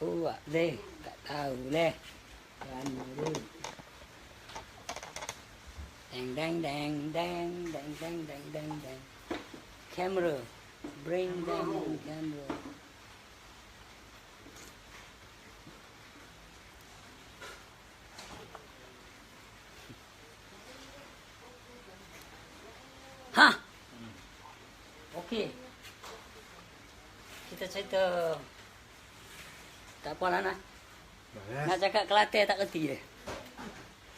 kuat deh, tak tahu deh. Mana dulu. Dang dang dang dang dang dang dang dang dang. Camera, bring them camera. Hah? Okey. Kita cerita tak apa lah nak. Nak cakap Kelantan tak kerti dia.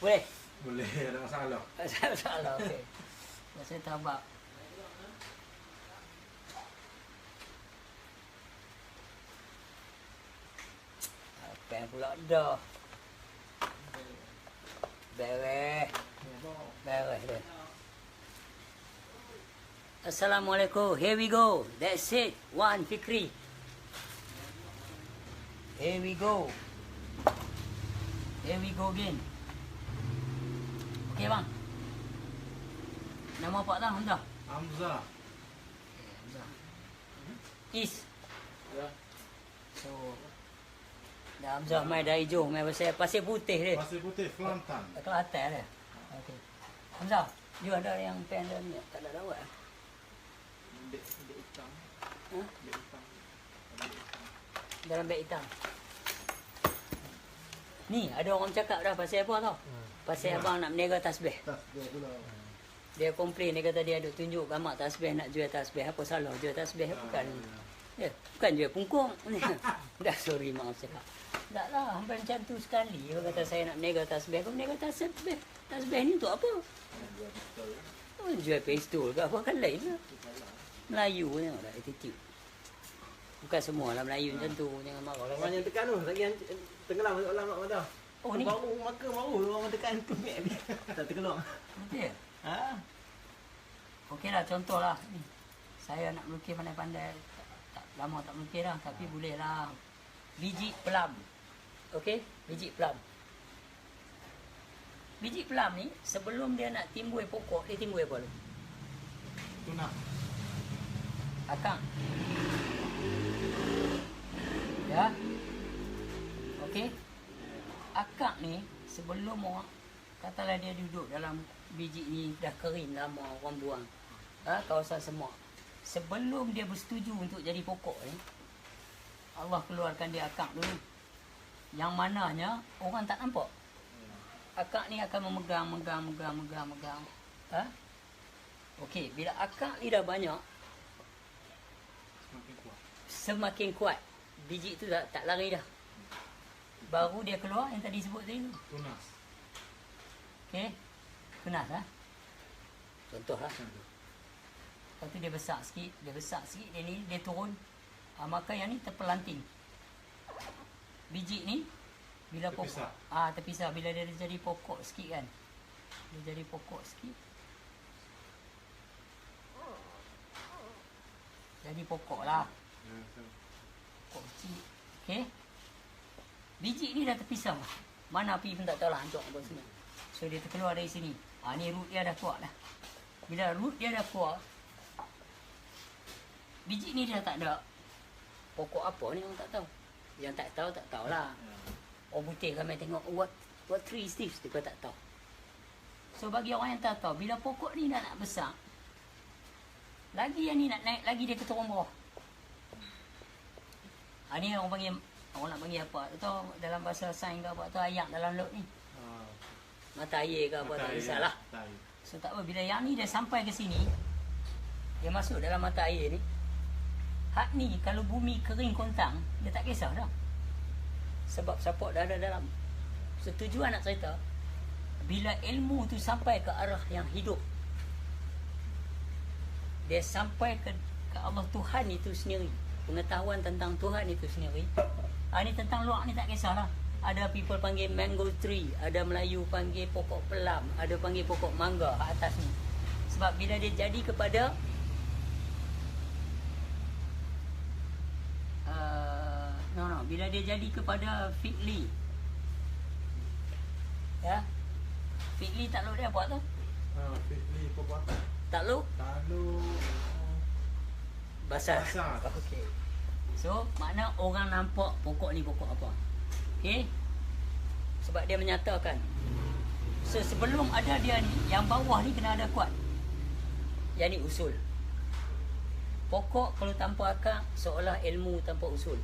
Boleh? Boleh, ada masalah. Tak ada masalah, okey. Saya tabak. Apa yang pula dah? Beres. Beres dia. Assalamualaikum. Here we go. That's it. One Fikri. Here we go. Here we go again. Okey bang. Nama apa dah Hamzah? Hamzah. Hamzah. Is. Ya. So dah Hamzah mai dari hijau, mai pasir putih dia. Pasir Putih, Kelantan. Kelantan dia. Okey. Hamzah, you ada yang pen dalam ni? Tak ada lawak. Dek hitam. Ha? Dek hitam. Dalam beg hitam. Ni ada orang cakap dah pasal apa tau? Pasal abang nak meniaga tasbih. Tasbih pula. Dia komplain, dia kata dia ada tunjuk gambar tasbih, nak jual tasbih. Apa salah jual tasbih? Bukan. Ya, bukan jual pungkung. Dah sorry maaf cakap. Tak lah, hampir macam tu sekali. Dia kata saya nak meniaga tasbih. Aku meniaga tasbih. Tasbih ni untuk apa? Jual pistol ke apa kan lain lah. Melayu tengok dah attitude. Bukan semua lah Melayu macam tu. Jangan marah. Orang yang tekan tu, lagi yang tenggelam masuk dalam mata. Oh ni? Bau maka bau orang tekan tu biar tak terkeluar. Betul? Ha? Okeylah contohlah ni. Saya nak melukis pandai-pandai. Tak lama tak melukis dah tapi boleh lah. Biji pelam. Okey? Biji pelam. Biji pelam ni sebelum dia nak timbul pokok, dia timbul apa dulu? Tunang. Akang. Ya. Okey. Akak ni sebelum orang katalah dia duduk dalam biji ni dah kering lama orang buang. Kawasan semua. Sebelum dia bersetuju untuk jadi pokok ni, Allah keluarkan dia akak dulu. Yang mananya orang tak nampak. Akak ni akan memegang. Okey, bila akak ni dah banyak, Semakin kuat. semakin kuat. Biji tu tak lari dah. Baru dia keluar yang tadi sebut tadi tu. Tunas. Okey. Tunas lah. Contoh lah. Lepas tu dia besar sikit. Dia ni, dia turun. Maka yang ni terpelanting. Biji ni, bila Terpisah. pokok. Terpisah. Bila dia jadi pokok sikit kan. Dia jadi pokok sikit. Jadi pokok lah. Pokok kecil. Okey. Biji ni dah terpisah. Mana api pun tak tahu lah hancur apa semua. So dia terkeluar dari sini. Ni root dia dah kuat dah. Bila root dia dah kuat, biji ni dah tak ada. Pokok apa ni orang tak tahu. Yang tak tahulah. Orang putih ramai tengok what tree is this, dia pun tak tahu. So bagi orang yang tak tahu, bila pokok ni dah nak besar, lagi yang ni nak naik, lagi dia ke turun bawah. Ni orang panggil, orang nak panggil apa? Tahu dalam bahasa sains ke apa tu, ayak dalam laut ni. Mata air ke apa, tak kisahlah. So tak apa, bila yang ni dah sampai ke sini, dia masuk dalam mata air ni. Hak ni kalau bumi kering kontang, dia tak kisah dah. Sebab support dah ada dalam. So tujuan nak cerita, bila ilmu tu sampai ke arah yang hidup, dia sampai ke Allah Tuhan itu sendiri. Pengetahuan tentang Tuhan itu sendiri. Ni tentang luar ni tak kisahlah. Ada people panggil mango tree, ada Melayu panggil pokok pelam, ada panggil pokok mangga atas ni. Sebab bila dia jadi kepada bila dia jadi kepada fig leaf. Ya. Fig leaf takluk dia apa tu? Fitli Takluk Talu basah. Basah. Okey. So, makna orang nampak pokok ni pokok apa. Okey? Sebab dia menyatakan. So, sebelum ada dia ni, yang bawah ni kena ada kuat. Yang ni usul. Pokok kalau tanpa akar, seolah ilmu tanpa usul.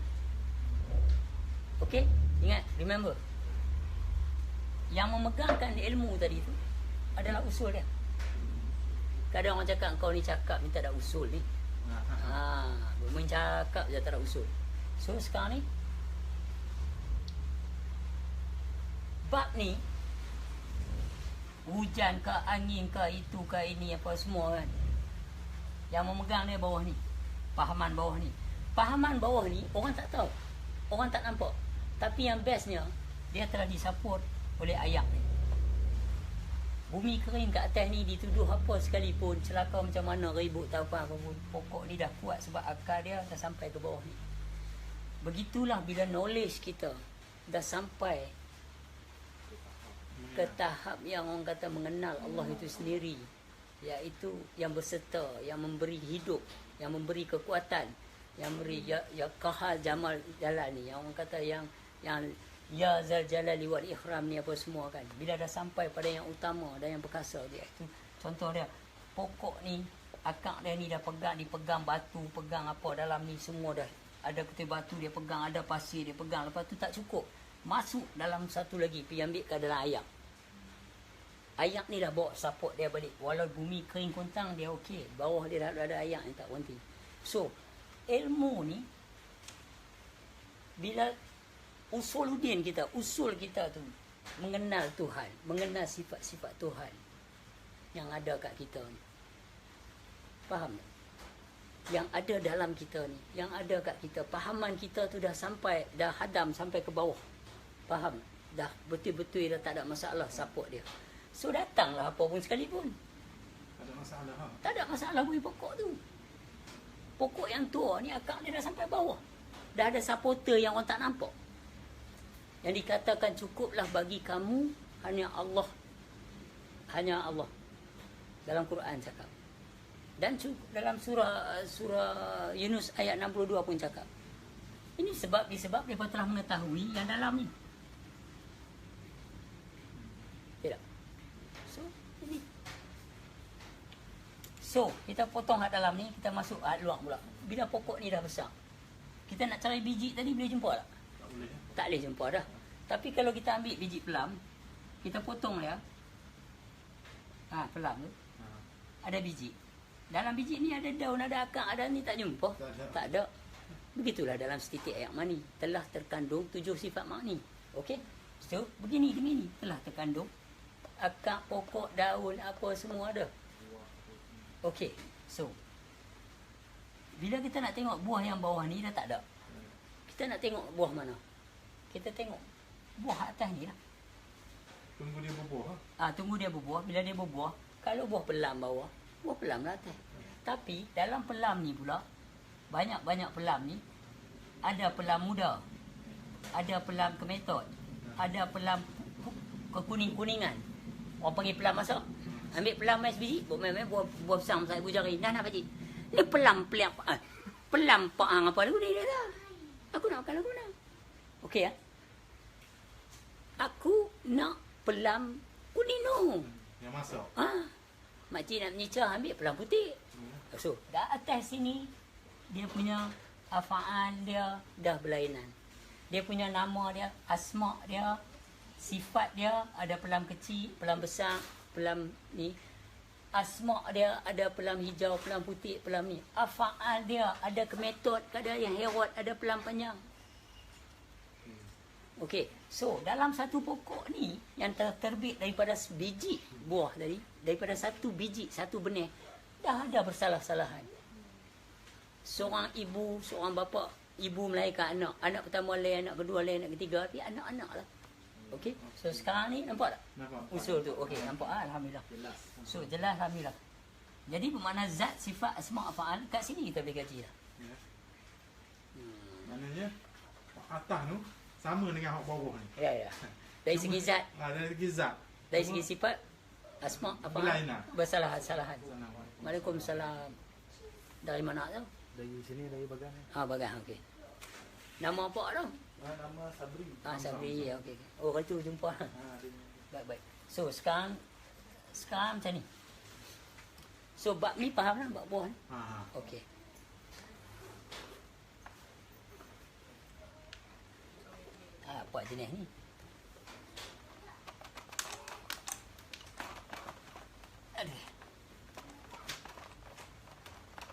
Okey? Ingat, remember. Yang memegangkan ilmu tadi tu adalah usul dia. Kadang orang cakap kau ni cakap minta ada usul ni. Mencakap je tak ada usul. So sekarang ni bab ni hujan ke angin ke itu ke ini apa semua kan. Yang memegang dia bawah ni. Pahaman bawah ni. Pahaman bawah ni orang tak tahu. Orang tak nampak. Tapi yang bestnya dia telah disupport oleh ayat ni. Bumi kering kat atas ni dituduh apa sekalipun, celaka macam mana, ribut tak apa pun, pokok ni dah kuat sebab akar dia dah sampai ke bawah ni. Begitulah bila knowledge kita dah sampai ke tahap yang orang kata mengenal Allah itu sendiri, iaitu yang berserta, yang memberi hidup, yang memberi kekuatan, yang memberi ya kahal jamal jalan ni, yang orang kata yang ya zal jalali wal ikram ni apa semua kan. Bila dah sampai pada yang utama dan yang perkasa dia itu, contoh dia pokok ni akak dia ni dah dipegang batu, pegang apa dalam ni semua dah ada kutil batu dia pegang, ada pasir dia pegang, lepas tu tak cukup, masuk dalam satu lagi, pergi ambil ke dalam ayak. Ayak ni dah bawa support dia balik, walau bumi kering kontang dia okey, bawah dia dah ada ayak yang tak berhenti. So ilmu ni bila usul kita tu mengenal Tuhan, mengenal sifat-sifat Tuhan yang ada kat kita ni. Faham tak? Yang ada dalam kita ni, yang ada kat kita, fahaman kita tu dah sampai, dah hadam sampai ke bawah. Faham? Dah betul-betul dah tak ada masalah support dia. So datanglah apa pun sekalipun. Tak ada masalah ha. Tak ada masalah bagi pokok tu. Pokok yang tua ni akar dia dah sampai bawah. Dah ada supporter yang orang tak nampak. Yang dikatakan cukuplah bagi kamu hanya Allah. Hanya Allah. Dalam Quran cakap. Dan dalam surah Yunus ayat 62 pun cakap. Ini disebab mereka telah mengetahui yang dalam ni. Tidak. So, kita potong hak dalam ni, kita masuk hak luar pula. Bila pokok ni dah besar, kita nak cari biji tadi boleh jumpa tak? Tak boleh. Tak boleh jumpa dah. Tapi kalau kita ambil biji pelam, kita potong dia. Pelam tu. Ada biji. Dalam biji ni ada daun, ada akar, ada ni tak jumpa. Tak ada. Begitulah dalam setitik ayat mani. Telah terkandung 7 sifat mani. Okey? So, begini. Telah terkandung akar, pokok, daun, apa semua ada. Okey. So, bila kita nak tengok buah yang bawah ni dah tak ada. Kita nak tengok buah mana? Kita tengok buah atas ni lah. Tunggu dia berbuah ha. Tunggu dia berbuah. Bila dia berbuah, kalau buah pelam bawah, buah pelam lah atas. Tapi dalam pelam ni pula, banyak-banyak pelam ni, ada pelam muda, ada pelam kemetot, ada pelam kekuning-kuningan. Orang panggil pelam masak. Ambil pelam mais biji, buah besar ibu jari. Nak pakcik. Ni pelam paang apa lagu ni dia dah. Aku nak makan lagu nak. Okey ya. Aku nak pelam kuning tu. Yang masak. Makcik nak menyicah ambil pelam putih. So, dah atas sini dia punya afaan dia dah berlainan. Dia punya nama dia, asma dia, sifat dia, ada pelam kecil, pelam besar, pelam ni. Asma dia ada pelam hijau, pelam putih, pelam ni. Afaan dia ada kemetot, ada yang herot, ada pelam panjang. Okey, so dalam satu pokok ni yang terbit daripada biji buah tadi, daripada satu biji, satu benih, dah ada bersalah-salahan. Seorang ibu, seorang bapa, ibu melahirkan anak, anak pertama lain, anak kedua lain, anak ketiga, tapi anak-anak lah. Okey, so sekarang ni nampak tak? Nampak. Usul tu, okey, nampak alhamdulillah. Jelas. So jelas alhamdulillah. Jadi bermakna zat, sifat, asma, afaan kat sini kita boleh kaji lah. Ya. Maknanya atas tu sama dengan hak bawah ni. Ya. Dari segi zat, Dari segi zat. dari segi sifat, asma, afaan, Berlainan. bersalahan-salahan. Waalaikumsalam. Dari mana tu? Dari sini, dari bagan ni. Bagan, okey. Nama apa tu? Nama Sabri. Sabri, ya, okey. Oh, kalau tu jumpa. Baik. So, sekarang macam ni. So, bab ni faham lah, bab buah ni? Okey. Buat jenis ni. Aduh.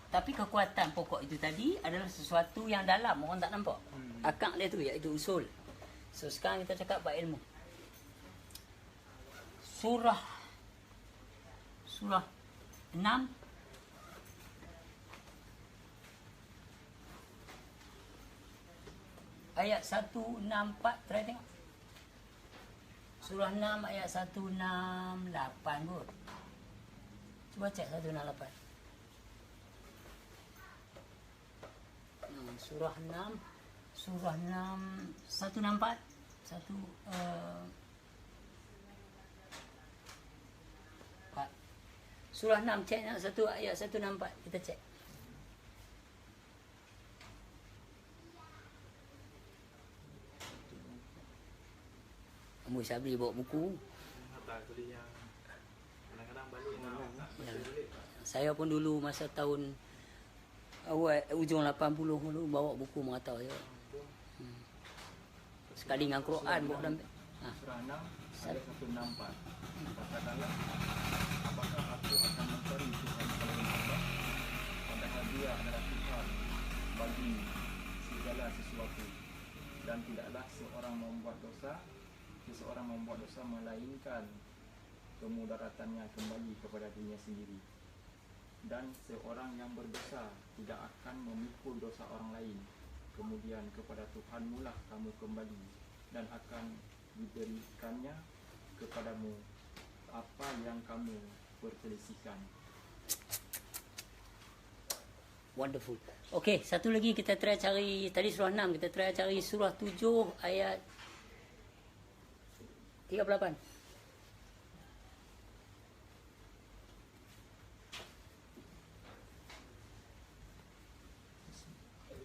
Tapi kekuatan pokok itu tadi adalah sesuatu yang dalam, orang tak nampak. Akak dia tu, iaitu usul. So, sekarang kita cakap bab ilmu. Surah 6 ayat 164, try tengok. Surah 6 ayat 168 kot. Cuba cek 168. Surah 6 164 Surah 6 cek nak satu ayat 164, kita cek. Amu Sabri bawa buku. Saya pun dulu masa tahun awal ujung 80 dulu bawa buku mengatau ya. Sekali dengan Quran bawa dalam. Surah 6 ayat 164. Katakanlah, apakah aku akan mencari Tuhan selain Allah, padahal Dia adalah Tuhan bagi segala sesuatu, dan tidaklah seseorang membuat dosa melainkan kemudaratannya kembali kepada dirinya sendiri, dan seorang yang berdosa tidak akan memikul dosa orang lain, kemudian kepada Tuhanmu lah kamu kembali, dan akan diberikannya kepadamu apa yang kamu perselisihkan. Wonderful. Okey, satu lagi kita try cari, tadi surah 6, kita try cari surah 7 ayat 38.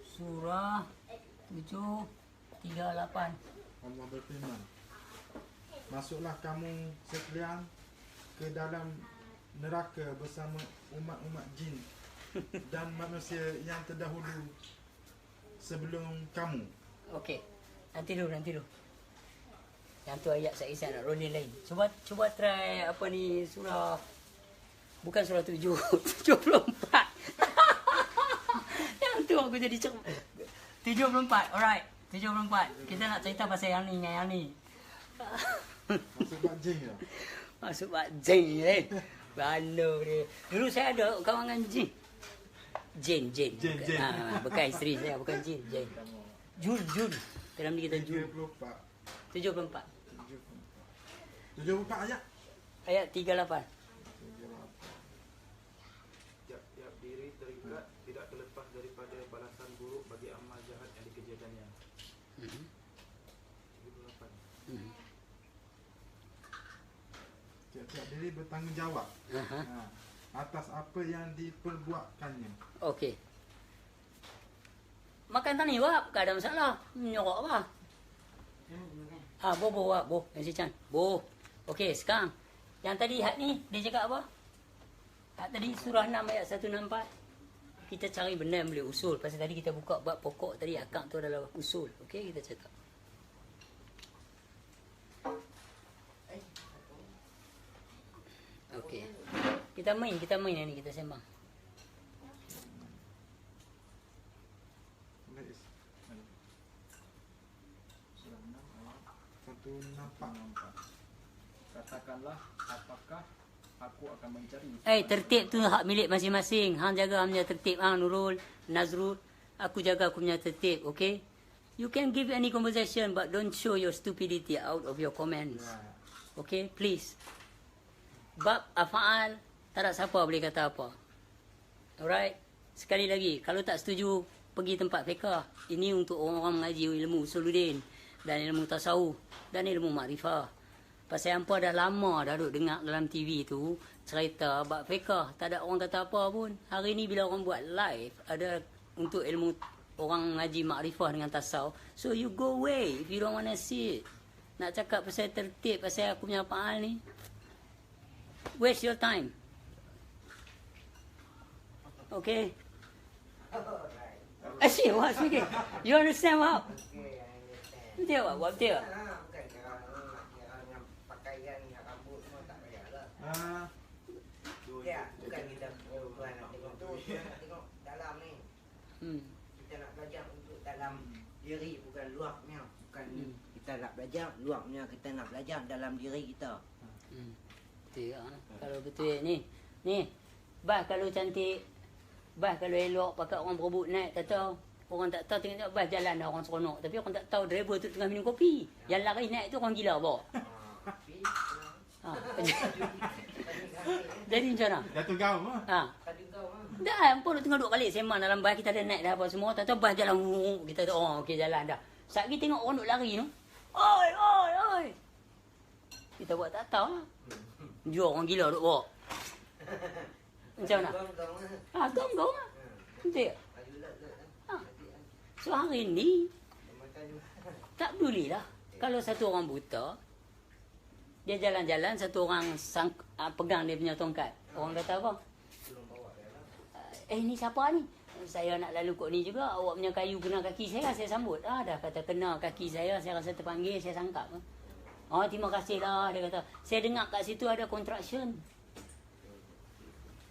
Surah 7 38. Allah berfirman, masuklah kamu sekalian ke dalam neraka bersama umat-umat jin dan manusia yang terdahulu sebelum kamu. Okey. Nanti dulu. Yang tu ayat saya nak rolling lain. Cuba try apa ni surah, bukan surah 7 74. Yang tu aku jadi cakap 74. Alright. 74. Kita nak cerita pasal yang ni dengan yang ni. Masuk bab jin ke? Masuk bab jin ni. Mana dia. Dulu saya ada kawan dengan jin. Jin. Bukan isteri saya, bukan jin. Jun. Dalam ni kita Jun. 74. 74 ayat. Ayat 38. Tiap-tiap diri terikat tidak terlepas daripada balasan buruk bagi amal jahat yang dikerjakannya. 78. Tiap-tiap diri bertanggungjawab atas apa yang diperbuatkannya. Okey. Makan tani wap, tak ada masalah. Menyorok apa? Bo. Yang si Chan. Bo. Okey, sekarang. Yang tadi had ni, dia cakap apa? Had tadi surah 6 ayat 164. Kita cari benda yang boleh usul. Pasal tadi kita buka bab pokok tadi, akak tu adalah usul. Okey, kita cakap. Okey. Kita main yang ni, kita sembang. Surah 6 ayat 164. Katakanlah, apakah aku akan mencari Tertib tu hak milik masing-masing. Hang jaga hang punya tertib. Nurul, Nazrul. Aku jaga aku punya tertib. Okay? You can give any conversation but don't show your stupidity out of your comments. Okay? Please. Bab afa'al, tak ada siapa boleh kata apa. Alright? Sekali lagi, kalau tak setuju, pergi tempat fiqah. Ini untuk orang-orang mengaji ilmu usuluddin dan ilmu tasawuf dan ilmu makrifah. Pasal hampa dah lama dah duduk dengar dalam TV tu cerita bab fiqah, tak ada orang kata apa pun. Hari ni bila orang buat live ada untuk ilmu orang ngaji makrifah dengan tasawuf. So you go away if you don't want to see it. Nak cakap pasal tertib, pasal aku punya faal ni, waste your time. Okay? Asyik, what speaking? You understand what? Okay, I understand. Betul tak? Buat betul tak? Bukan cara yang pakaian, yang rambut semua tak payahlah. Ya, bukan kita tuan nak tengok tu, kita nak tengok dalam ni. Kita nak belajar untuk dalam diri, bukan luarnya. Bukan kita nak belajar luarnya, kita nak belajar dalam diri kita. Betul tak? Kalau betul ni. Bah kalau cantik, bah kalau elok pakai orang berebut naik, tak tahu. Orang tak tahu tengok bah jalan dah orang seronok. Tapi orang tak tahu driver tu tengah minum kopi. Yang lari naik tu orang gila bawa. Tapi, Jadi macam mana? Jatuh gaul mah. tadi kau Dah, pun tengah duduk balik sembang dalam bas, kita dah naik dah apa semua. Tak tahu bas jalan, kita tu, oh okey jalan dah. Saat kita tengok orang duduk lari tu, oi. Kita buat tak tahu lah. Jual orang gila duduk bawa. Macam mana? Gong lah. Betul tak? So hari ni, tak peduli lah. Kalau satu orang buta, dia jalan-jalan, satu orang pegang dia punya tongkat. Orang kata apa? Ni siapa ni? Saya nak lalu kot ni juga. Awak punya kayu kena kaki saya sambut. Dah kata kena kaki saya rasa terpanggil, saya sangkap. Terima kasih lah. Dia kata, saya dengar kat situ ada construction.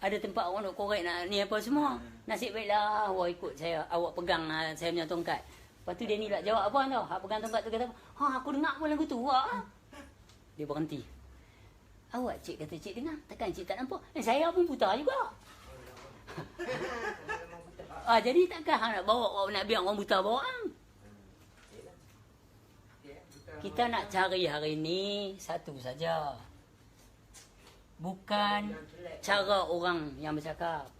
Ada tempat orang nak korek nak ni apa semua. Nasib baiklah awak ikut saya. Awak pegang saya punya tongkat. Lepas tu dia ni nak jawab apa tau. Hak pegang tongkat tu kata, aku dengar pun lagu tu. Dia berhenti. Awak cik kata cik dengar. Takkan cik tak nampak? Saya pun buta juga. Jadi takkan hang nak bawa, nak biar orang buta bawa hang. Kita nak cari hari ni satu saja. Bukan cara orang yang bercakap.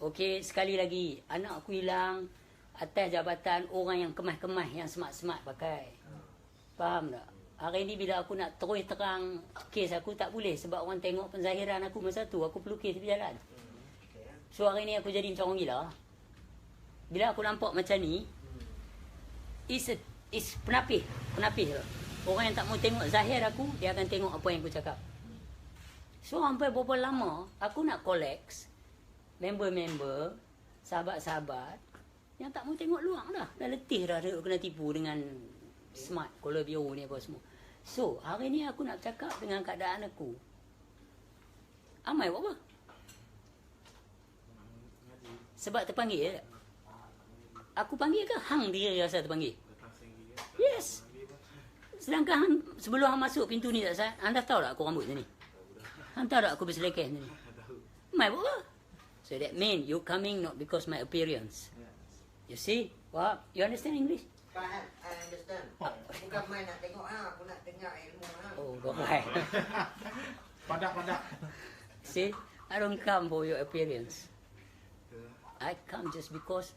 Okey, sekali lagi, anak aku hilang atas jabatan orang yang kemas-kemas, yang smart-smart pakai. Faham tak? Hari ni bila aku nak terus terang kes aku, tak boleh sebab orang tengok penzahiran aku masa tu, aku pelukis tepi jalan. So hari ni aku jadi macam orang gila. Bila aku nampak macam ni, is penapis je. Orang yang tak mau tengok zahir aku, dia akan tengok apa yang aku cakap. So sampai berapa lama aku nak collect member-member, sahabat-sahabat yang tak mau tengok luar dah. Dah letih dah kena tipu dengan smart, color bio ni apa semua. So hari ni aku nak cakap dengan keadaan aku. Amai buat apa? Sebab terpanggil. Aku panggil ke hang dia rasa terpanggil? Yes. Sedangkan sebelum hang masuk pintu ni tak sah, anda tahu tak aku rambut macam ni? Hang tahu tak aku berselekeh macam ni? Mai buat apa? So that mean you coming not because my appearance. You see? What? You understand English? Faham, I understand. Bukan main nak tengok aku nak dengar ilmu Oh, right. Padak. See? I don't come for your appearance. I come just because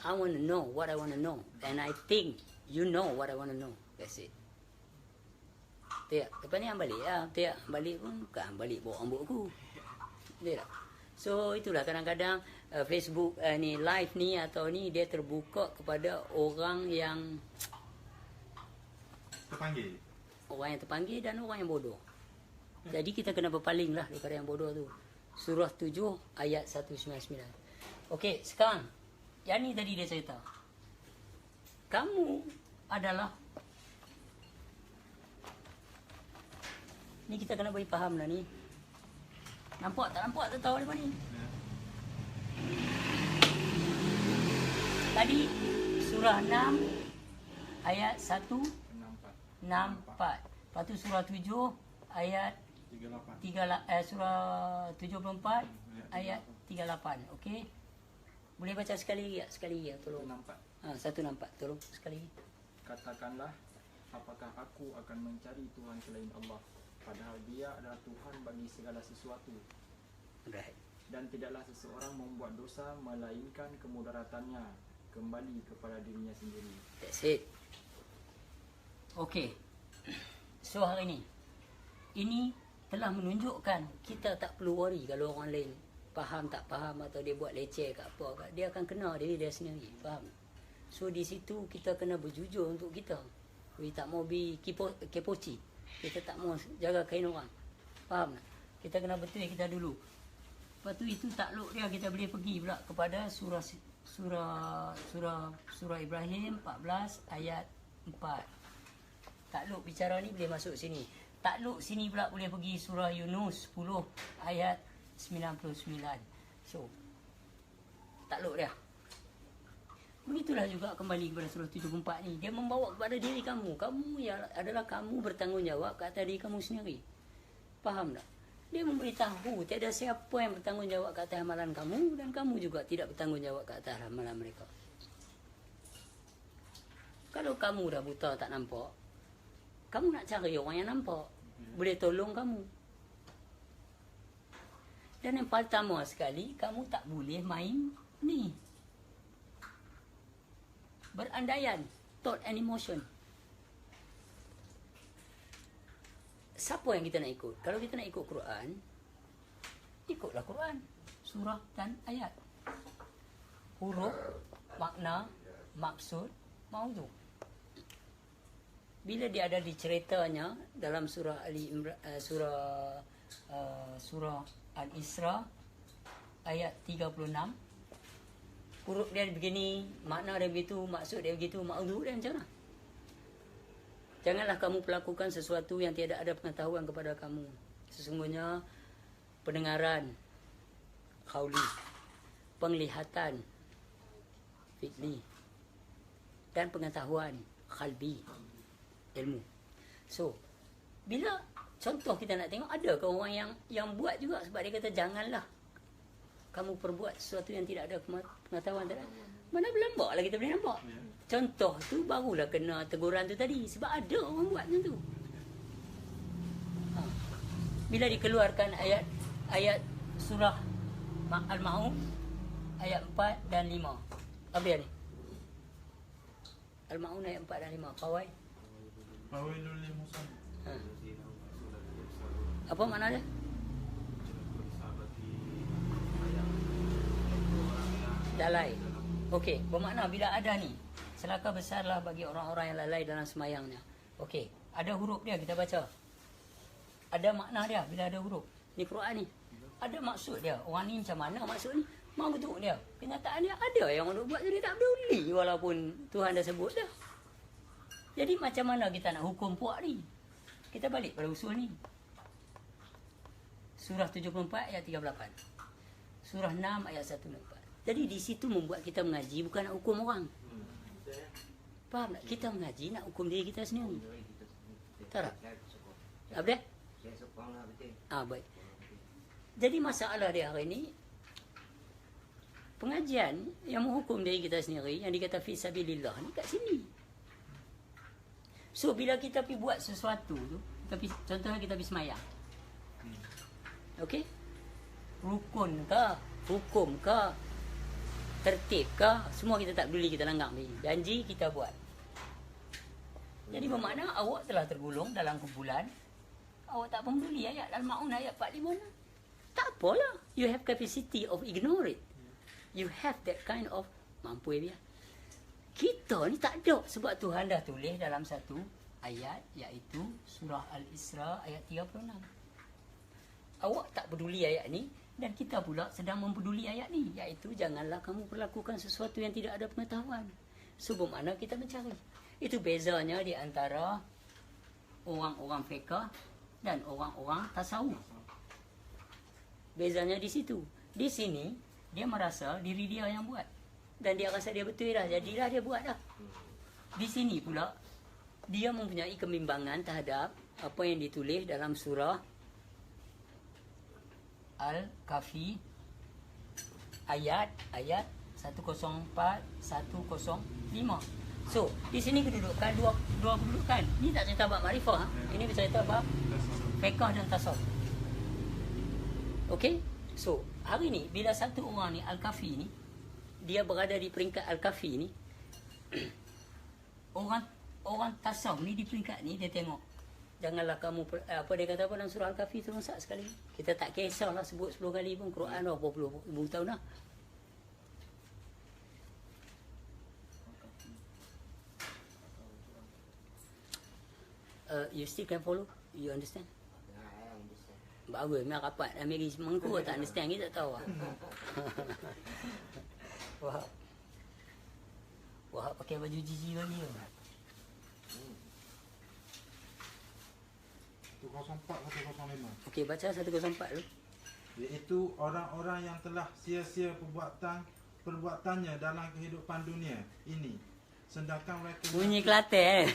I want to know what I want to know. And I think you know what I want to know. That's it. Lepas ni hang balik lah. Balik pun bukan balik bawa rambut aku. Betul tak? So itulah kadang-kadang Facebook ni live ni atau ni dia terbuka kepada orang yang terpanggil. Orang yang terpanggil dan orang yang bodoh. Jadi kita kena berpaling lah daripada yang bodoh tu. Surah 7 ayat 199. Okey, sekarang yang ni tadi dia cerita. Kamu adalah, ni kita kena bagi faham lah ni. Nampak tak nampak tak tahu lepas ni. Tadi surah 6 ayat 164. Lepas tu surah 7 ayat 38. Surah 74 ayat 38. Okey. Boleh baca sekali lagi tolong. 164 tolong sekali. Katakanlah, apakah aku akan mencari Tuhan selain Allah, padahal Dia adalah Tuhan bagi segala sesuatu. Right. Dan tidaklah seseorang membuat dosa melainkan kemudaratannya kembali kepada dirinya sendiri. That's it. Okey. So hari ni ini telah menunjukkan kita tak perlu worry kalau orang lain faham tak faham atau dia buat leceh kat apa, dia akan kena diri dia sendiri, faham? So di situ kita kena berjujur untuk kita. Kita tak mau kepoci. Kita tak mau jaga kain orang. Faham tak? Kita kena betul kita dulu. Lepas tu itu takluk dia kita boleh pergi pula kepada surah Ibrahim 14 ayat 4. Takluk bicara ni boleh masuk sini. Takluk sini pula boleh pergi surah Yunus 10 ayat 99. So takluk dia. Begitulah juga kembali kepada surah 74 ni. Dia membawa kepada diri kamu. Kamu ya adalah kamu bertanggungjawab ke atas diri kamu sendiri. Faham tak? Dia memberitahu tiada siapa yang bertanggungjawab ke atas amalan kamu dan kamu juga tidak bertanggungjawab ke atas amalan mereka. Kalau kamu dah buta tak nampak, kamu nak cari orang yang nampak, boleh tolong kamu. Dan yang pertama sekali, kamu tak boleh main ni, berandaian, thought and emotion. Siapa yang kita nak ikut? Kalau kita nak ikut Quran, ikutlah Quran, surah dan ayat, huruf, makna, maksud, maudhu. Bila dia ada diceritanya dalam surah surah Al-Isra ayat 36, huruf dia begini, makna dia begitu, maksud dia begitu, maudhu dia macam mana? Janganlah kamu melakukan sesuatu yang tiada ada pengetahuan kepada kamu. Sesungguhnya pendengaran qauli, penglihatan fi'li, dan pengetahuan qalbi, ilmu. So, bila contoh kita nak tengok, ada ke orang yang buat juga sebab dia kata janganlah kamu perbuat sesuatu yang tidak ada pengetahuan. Mana berlambak lah kita boleh nampak. Contoh tu barulah kena teguran tu tadi. Sebab ada orang buat macam tu. Bila dikeluarkan ayat surah Al-Ma'un ayat 4 dan 5. Apa dia ni? Al-Ma'un ayat 4 dan 5. Kawai. Fawailul lil musallin. Apa makna dia? Lalai. Okey, bermakna bila ada ni, celaka besarlah bagi orang-orang yang lalai dalam semayangnya. Okey, ada huruf dia kita baca. Ada makna dia bila ada huruf. Ni Quran ni. Ada maksud dia. Orang ni macam mana maksud ni? Maksud dia. Kenyataan dia ada yang orang buat jadi tak peduli walaupun Tuhan dah sebut dah. Jadi macam mana kita nak hukum puak ni? Kita balik pada usul ni. Surah 74 ayat 38. Surah 6 ayat 1-4. Jadi di situ membuat kita mengaji bukan nak hukum orang. Faham tak? Kita mengaji nak hukum diri kita sendiri. Tahu tak? Apa dia? Baik. Jadi masalah dia hari ni, pengajian yang menghukum diri kita sendiri, yang dikata fi sabilillah ni kat sini. So bila kita pergi buat sesuatu tu, contohnya kita pergi semayang. Okey? Rukun ke, hukum ke, tertib ke, semua kita tak peduli, kita langgak pergi. Janji kita buat. Jadi bermakna awak telah tergolong dalam kumpulan, awak tak peduli ayat Al-Ma'un ayat 45. Tak apalah. You have capacity of ignore it. You have that kind of mampu dia. Kita ni tak ada sebab Tuhan dah tulis dalam satu ayat, iaitu surah Al-Isra ayat 36. Awak tak peduli ayat ni dan kita pula sedang mempeduli ayat ni, iaitu janganlah kamu perlakukan sesuatu yang tidak ada pengetahuan. So bermakna kita mencari. Itu bezanya di antara orang-orang fiqh dan orang-orang tasawuf. Bezanya di situ. Di sini dia merasa diri dia yang buat dan dia rasa dia betul dah, jadilah dia buat dah. Di sini pula dia mempunyai kebimbangan terhadap apa yang ditulis dalam surah Al-Kahfi ayat 104 105. So, di sini kedudukan dua kedudukan. Ini tak cerita bab makrifah, ini bercerita bab fiqh dan tasawuf. Okey? So, hari ni bila satu orang ni Al-Kahfi ni, dia berada di peringkat Al-Kahfi ni, orang tasawuf ni di peringkat ni dia tengok Janganlah kamu apa dia kata apa dalam surah Al-Kahfi tu Ustaz sekali. Kita tak kisahlah sebut 10 kali pun Quran dah berpuluh ribu tahun dah. You still can follow? You understand? Bagus, memang rapat Amiri mengku tak understand, kita tak tahu lah. Wah, pakai baju jiji lagi lah. 104-105. Okey, baca 104 tu. Iaitu orang-orang yang telah sia-sia perbuatannya dalam kehidupan dunia ini. Sedangkan mereka Bunyi Kelantan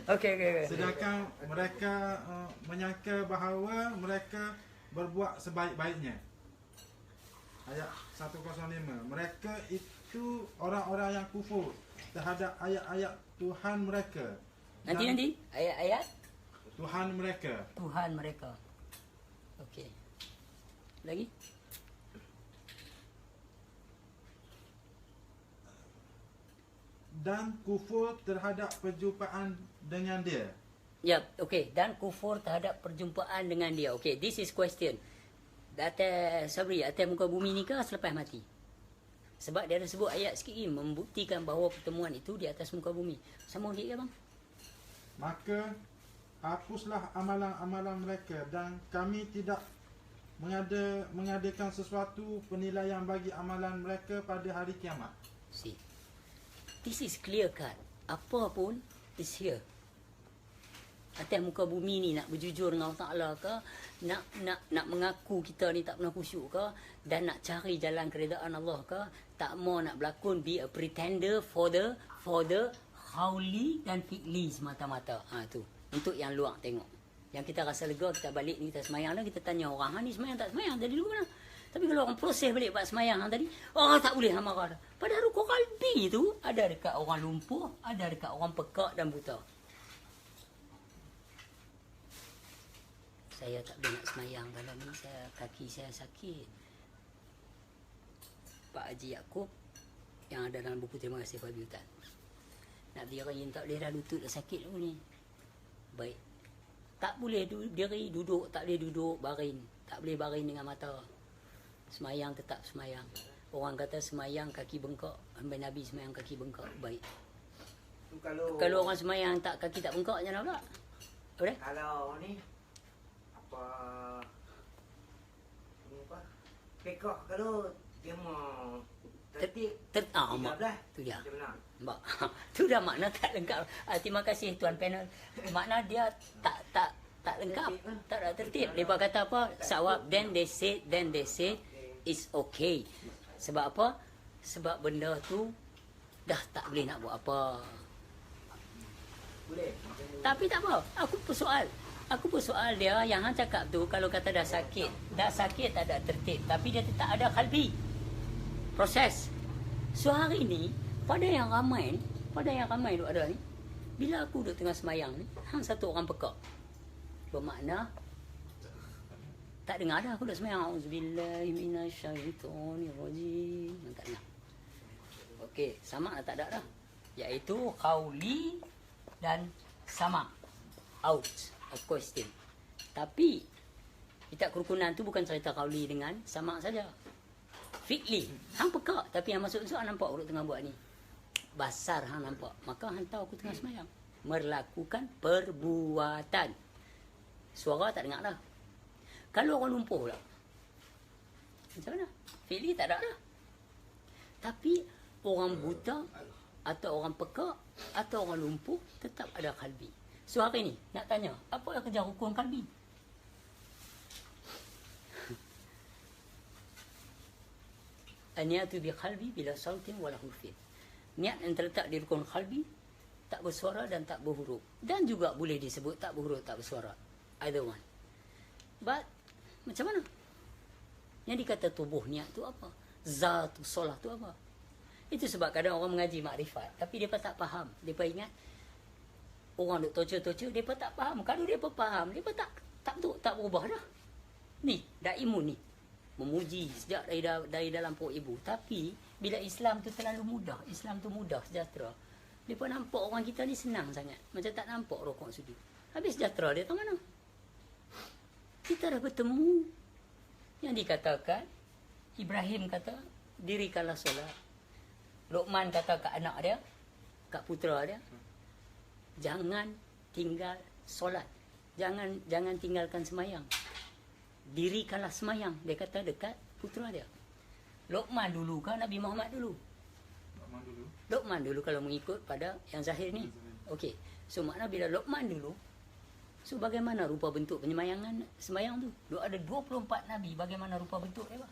Okey. Sedangkan mereka menyangka bahawa mereka berbuat sebaik-baiknya. Ayat 105. Mereka itu orang-orang yang kufur terhadap ayat-ayat Tuhan mereka. Nanti ayat-ayat Tuhan mereka. Okey. Lagi? Dan kufur terhadap perjumpaan dengan dia. Ya, okey. Dan kufur terhadap perjumpaan dengan dia. Okey, this is question. Atas muka bumi ni ke selepas mati? Sebab dia ada sebut ayat sikit ni membuktikan bahawa pertemuan itu di atas muka bumi. Sama sikit ke bang? Maka hapuslah amalan-amalan mereka dan kami tidak mengadakan sesuatu penilaian bagi amalan mereka pada hari kiamat. See. This is clear cut. Apa pun is here. Atas muka bumi ni nak berjujur dengan Allah Ta'ala ke, nak mengaku kita ni tak pernah khusyuk ke, dan nak cari jalan keredaan Allah ke, tak mau nak berlakon be a pretender for the hauli dan fi'li semata-mata. Tu. Untuk yang luar tengok. Yang kita rasa lega, kita balik ni, kita semayang dah, kita tanya orang, ni semayang tak semayang? Tadi dulu mana? Tapi kalau orang proses balik buat semayang tadi, orang tak boleh nak marah dah. Padahal rukun qalbi tu ada dekat orang lumpuh, ada dekat orang pekak dan buta. Saya tak boleh nak semayang malam ni, kaki saya sakit. Pak Haji Yaakob yang ada dalam buku Terima Kasih Babi Hutan. Nak berdiri tak boleh dah, lutut dah sakit dulu ni. Baik. Tak boleh diri, duduk, tak boleh duduk, baring. Tak boleh baring dengan mata. Semayang tetap semayang. Orang kata semayang kaki bengkak. Sampai Nabi semayang kaki bengkak. Baik. Kalau orang semayang tak kaki tak bengkak macam mana pula? Apa dia? Kalau ni apa pekak kalau dia mau tertib mak tu dia. Mak tu dah makna tak lengkap. Terima kasih tuan panel. Makna dia tak lengkap, tak ada tertib. Depa kata apa? Sawab, then they say it's okay. Sebab apa? Sebab benda tu dah tak boleh nak buat apa. boleh. Tapi tak apa. Aku persoal dia yang hang cakap tu, kalau kata dah sakit tak ada tertib, tapi dia tak ada kalbi. Proses. So hari ni pada yang ramai tu ada ni, bila aku duduk tengah semayang ni, hang satu orang pekak. Bermakna tak dengar dah aku duduk semayang. Auzubillahi minasyaitonirrajim. Tak dengar. Okey, sama tak ada dah. Iaitu qauli dan sama. Out of question. Tapi kitab kerukunan tu bukan cerita qauli dengan sama saja. Fi'li. Hang pekak, tapi yang masuk-masuk hang nampak duduk tengah buat ni. Basar hang nampak. Maka hang tahu aku tengah semayang. Melakukan perbuatan. Suara tak dengar dah. Kalau orang lumpuh pula, macam mana? Fi'li tak ada dah. Tapi orang buta atau orang pekak atau orang lumpuh tetap ada kalbi. So hari ni nak tanya, apa yang kerja rukun kalbi? An-niyatu bi qalbi bila sautin wala hurufin. Niat yang terletak di rukun qalbi, tak bersuara dan tak berhuruf. Dan juga boleh disebut tak berhuruf, tak bersuara. Either one. But macam mana? Yang dikata tubuh niat tu apa? Zatu solah tu apa? Itu sebab kadang orang mengaji makrifat, tapi mereka tak faham. Mereka ingat orang duk torture, mereka tak faham. Kalau mereka faham, mereka tak berubah dah. Ni, daimun ni. Memuji sejak dari dalam perut ibu. Tapi bila Islam tu terlalu mudah, Islam tu mudah, sejahtera. Mereka nampak orang kita ni senang sangat. Macam tak nampak rokok sudut. Habis sejahtera dia ke mana? Kita dah bertemu. Yang dikatakan, Ibrahim kata, dirikanlah solat. Luqman kata kat anak dia, kat putera dia, jangan tinggal solat. Jangan tinggalkan semayang. Dirikanlah semayang. Dia kata dekat putera dia. Luqman dulu kan Nabi Muhammad dulu? Luqman dulu kalau mengikut pada yang zahir ni. Okey. So makna bila Luqman dulu, so bagaimana rupa bentuk penyemayangan semayang tu? Ada 24 Nabi, bagaimana rupa bentuk dia?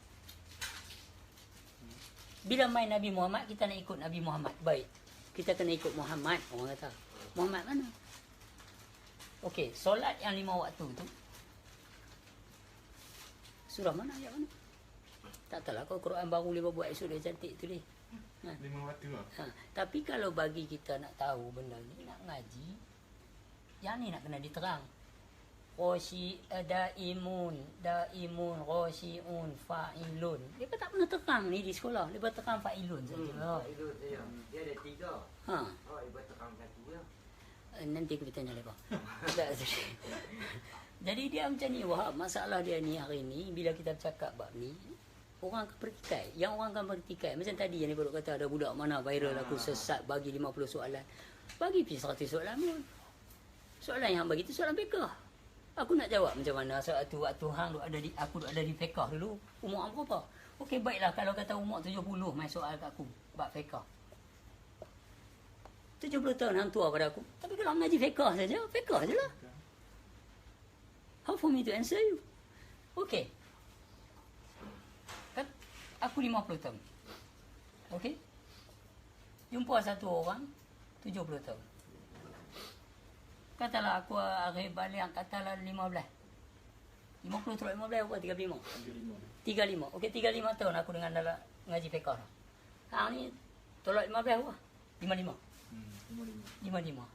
Bila main Nabi Muhammad, kita nak ikut Nabi Muhammad. Baik. Kita kena ikut Muhammad, orang kata. Muhammad mana? Okey, solat yang 5 waktu tu. Surah mana, ayat mana? Tak tahulah, kalau Quran baru dia buat esok dia cantik tu dia. 5 waktu lah. Tapi kalau bagi kita nak tahu benda ni, nak ngaji, yang ni nak kena diterang. Daimun, khosyi'un, fa'ilun. Dia tak pernah terang ni di sekolah. Dia terang fa'ilun saja. Fa'ilun saja. Dia ada 3. Ibu terang satu ya. Nanti aku bertanya lepas. Jadi dia macam ni, Wahab. Masalah dia ni hari ni, bila kita bercakap bab ni, orang akan bertikai. Yang orang akan bertikai. Macam tadi yang ni baru kata, ada budak mana viral aku sesat bagi 50 soalan. Bagi pergi 100 soalan pun. Soalan yang bagi tu soalan fiqh. Aku nak jawab macam mana waktu hang aku ada di fiqh dulu. Umur hang berapa? Okey, baiklah kalau kata umur 70 mai soal kat aku bab fiqh. 70 tahun hang tua pada aku. Tapi kalau ngaji fiqh sajalah. How for me to answer you? Okey. Kan aku 50 tahun. Okey? Jumpa satu orang 70 tahun. Katalah aku akhir balik, katalah 15. 50 terus 15 apa 35? 35. Okey, 35 tahun aku dengan dalam ngaji fiqh. Hang ni tolak 15 apa? 55. 55.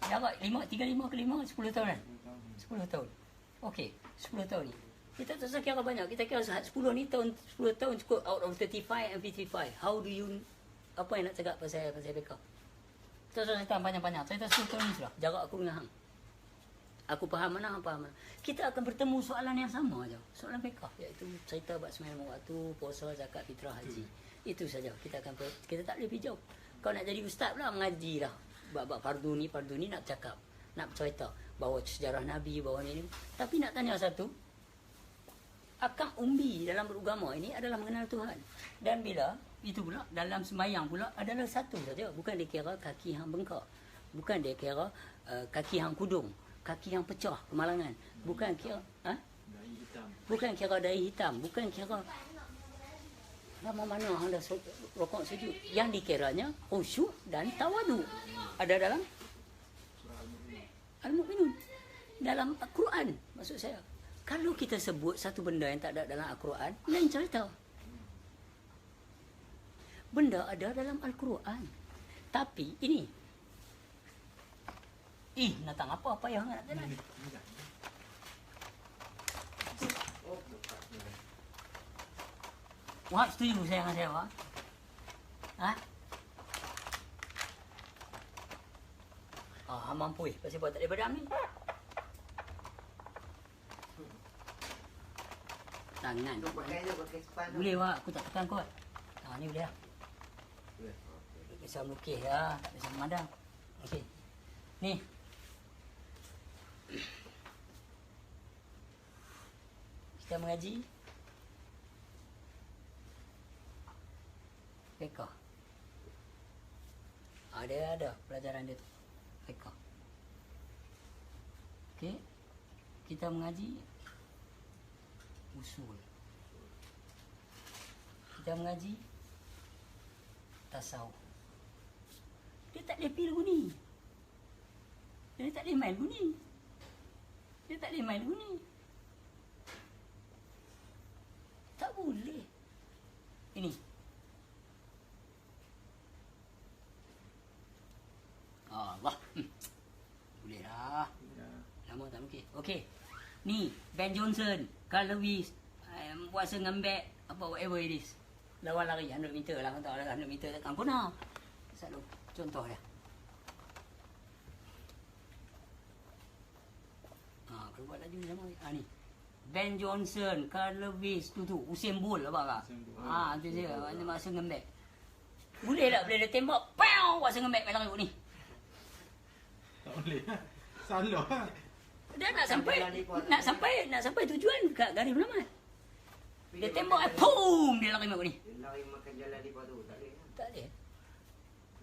Dapat 35 ke 5 10 tahun kan? 10 tahun. Okey, 10 tahun ni. Kita tak usah kira banyak. Kita kira 10 ni tahun 10 tahun cukup out of 35 and 55. How do you apa yang nak cakap pasal fiqh? Tak usah cerita panjang-panjang. Cerita 10 tahun ni sudah. Jarak aku dengan hang. Aku faham mana, hang faham mana. Kita akan bertemu soalan yang sama aja. Soalan fiqh, iaitu cerita bab sembahyang waktu, puasa, zakat, fitrah, haji. Itu saja. Kita tak boleh pergi jauh. Kau nak jadi ustaz pula mengaji dah. Bab fardu ni nak cakap, nak cerita bahawa sejarah Nabi, bahawa ni. Tapi nak tanya satu, akal umbi dalam beragama ini adalah mengenal Tuhan. Dan bila itu pula dalam sembahyang pula adalah satu saja. Bukan dia kira kaki hang bengkak. Bukan dia kira kaki hang kudung, kaki hang pecah, kemalangan. Bukan kira Dahi hitam. Bukan kira dahi hitam, bukan kira lama mana hang dah rokok sujud. Yang dikiranya khusyuk dan tawadu. Ada dalam Al-Mu'minun. Dalam Al-Quran maksud saya. Kalau kita sebut satu benda yang tak ada dalam Al-Quran, lain cerita. Benda ada dalam Al-Quran. Tapi ini. Natang apa yang nak jalan? Wah, setuju saya dengan saya, Wah. Mampu pasal buat tak ada padam ni. Tangan. Boleh, Wah. Aku tak tekan kot. Ni boleh lah. Bisa melukis lah. Tak bisa memandang. Okey. Ni. Kita mengaji. Fiqh. Ada pelajaran dia tu. Fiqh. Okey. Kita mengaji usul. Kita mengaji tasawuf. Dia tak boleh pilih ni. Dia tak boleh main ni. Dia tak boleh main ni. Tak boleh. Ini. Allah. Boleh lah. Lama tak mungkin. Okey. Ni, Ben Johnson, Carl Lewis, Watson ngambek, apa whatever it is. Lawan lari 100 meter lah. Tak ada 100 meter takkan pun lah. Selalu. Contoh dia. buat laju sama. Ni. Ben Johnson, Carl Lewis, tu Usain Bolt apa tak? Tu dia, mana masa ngembek. Boleh tak boleh dia tembak, pow, masa ngembek main lari ni. Tak boleh. Salah. Dia nak sampai tujuan kat garis penyelamat. Dia tembak, boom, dia lari macam ni. Lari makan jalan di tu, tak boleh. Tak boleh.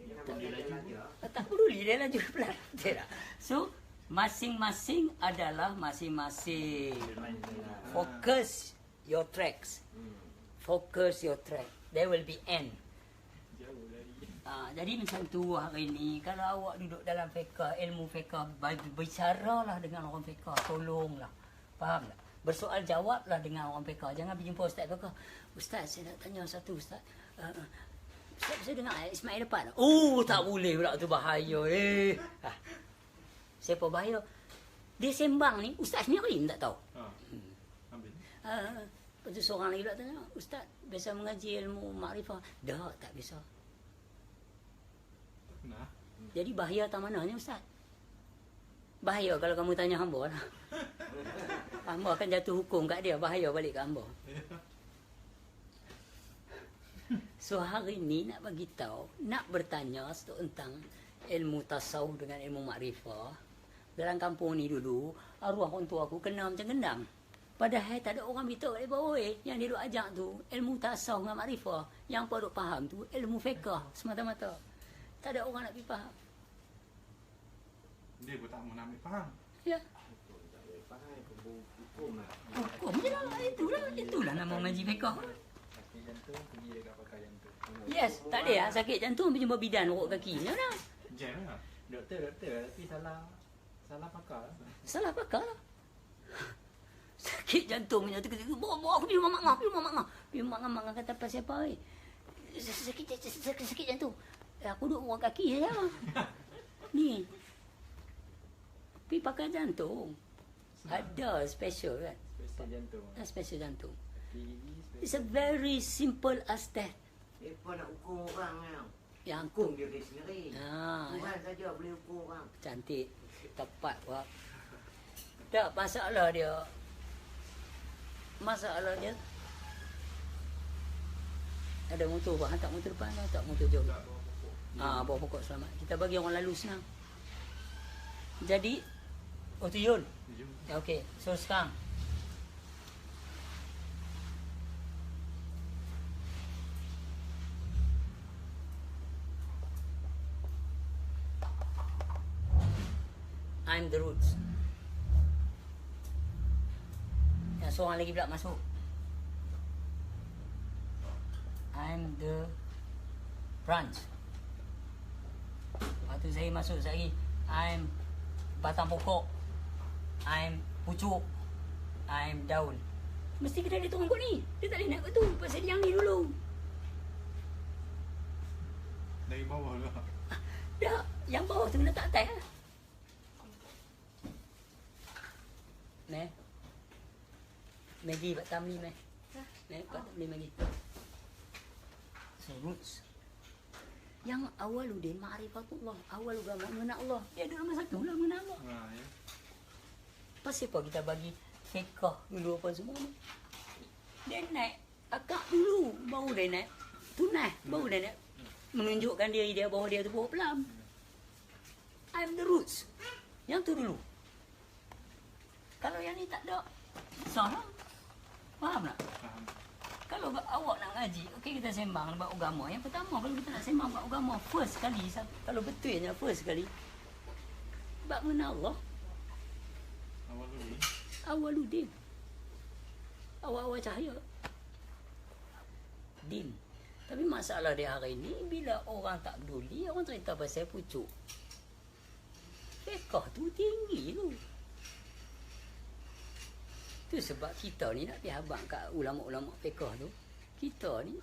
Dia nak boleh laju. Tak peduli dia laju pelan. Tak. So, masing-masing adalah masing-masing. Focus your tracks. Focus your track. There will be end. Jadi macam tu hari ni, kalau awak duduk dalam fiqah, ilmu fiqah, bicaralah dengan orang fiqah, tolonglah. Faham tak? Bersoal jawablah dengan orang fiqah. Jangan pergi jumpa ustaz fiqah. Ustaz, saya nak tanya satu ustaz. Ustaz, saya dengar Ismail depan. Oh, tak boleh pula tu, bahaya. Siapa bahaya? Dia sembang ni, ustaz sendiri tak tahu. Ambil. Lepas tu seorang lagi pula tanya, ustaz, biasa mengaji ilmu makrifah? Tak biasa. Nah. Jadi bahaya tak mananya ustaz? Bahaya kalau kamu tanya hamba lah. Hamba akan jatuh hukum kat dia, bahaya balik kat hamba. So hari ni nak bagi tahu, nak bertanya tentang ilmu tasawuf dengan ilmu makrifah. Dalam kampung ni dulu, arwah orang tua aku kena macam gendang. Padahal tak ada orang beritahu kat bawah yang dia duk ajak tu ilmu tasawuf dengan makrifah. Yang apa duk faham tu ilmu fiqh semata-mata. Tak ada orang nak pergi faham. Dia pun tak mau nak ambil faham. Ya. Hukum je lah. Itulah nama mengaji fiqh. Sakit jantung pergi dekat pakar jantung. Yes, tak ada lah. Sakit jantung pergi jumpa bidan urut kaki. Macam mana? Jam lah. Doktor tapi salah pakar. Salah pakar lah. Sakit jantung punya. Bawa aku pergi rumah mak ngah. Pergi rumah ngah kata pasal apa ni? Sakit jantung. Aku duduk urut kaki je lah. Ni. Pergi pakar jantung. Ada special kan? Special jantung. Special jantung. Gigi It's a very simple as that. Dia pun nak hukum orang kan. Yang Hukum dia sendiri. ya. Tuhan saja boleh hukum orang. Cantik. Tepat wak. Tak, masalah dia. Ada motor pak, hantar motor depan lah, tak motor jauh. Bawa pokok selamat. Kita bagi orang lalu senang. Jadi, tu Yul. Ya, okey. So sekarang. I'm the roots. Yang seorang lagi pula masuk. I'm the branch. Lepas tu saya masuk lagi. I'm batang pokok. I'm pucuk. I'm daun. Mesti kena dia turun kot ni. Dia tak boleh naik kot tu. Pasal yang ni dulu. Dari bawah lah. Dah. Yang bawah tu kena tak atas lah. Meh. Maggi buat tamli meh. Meh buat tamli Maggi. So roots. Yang awaludin ma'rifatullah. Awal agama mengenal Allah. Dia ada nombor satu lah mengenal Allah. Ya. Pasal apa kita bagi fiqah dulu apa semua ni? Dia naik akak dulu. Baru dia naik tunah. Baru dia naik menunjukkan dia bahawa dia tu bawa pelam. I'm the roots. Yang tu dulu. Kalau yang ni tak ada, salah. Faham tak? Faham. Kalau awak nak ngaji, okey kita sembang tentang agama. Yang pertama, kalau kita nak sembang tentang agama, first sekali, kalau betulnya first sekali, bab mengenal Allah. Awaludin. Awal-awal cahaya. Din. Tapi masalah dia hari ni, bila orang tak peduli, orang cerita pasal pucuk. Fiqah tu tinggi tu. Tu sebab kita ni nak pergi habang kat ulama-ulama fiqah tu. Kita ni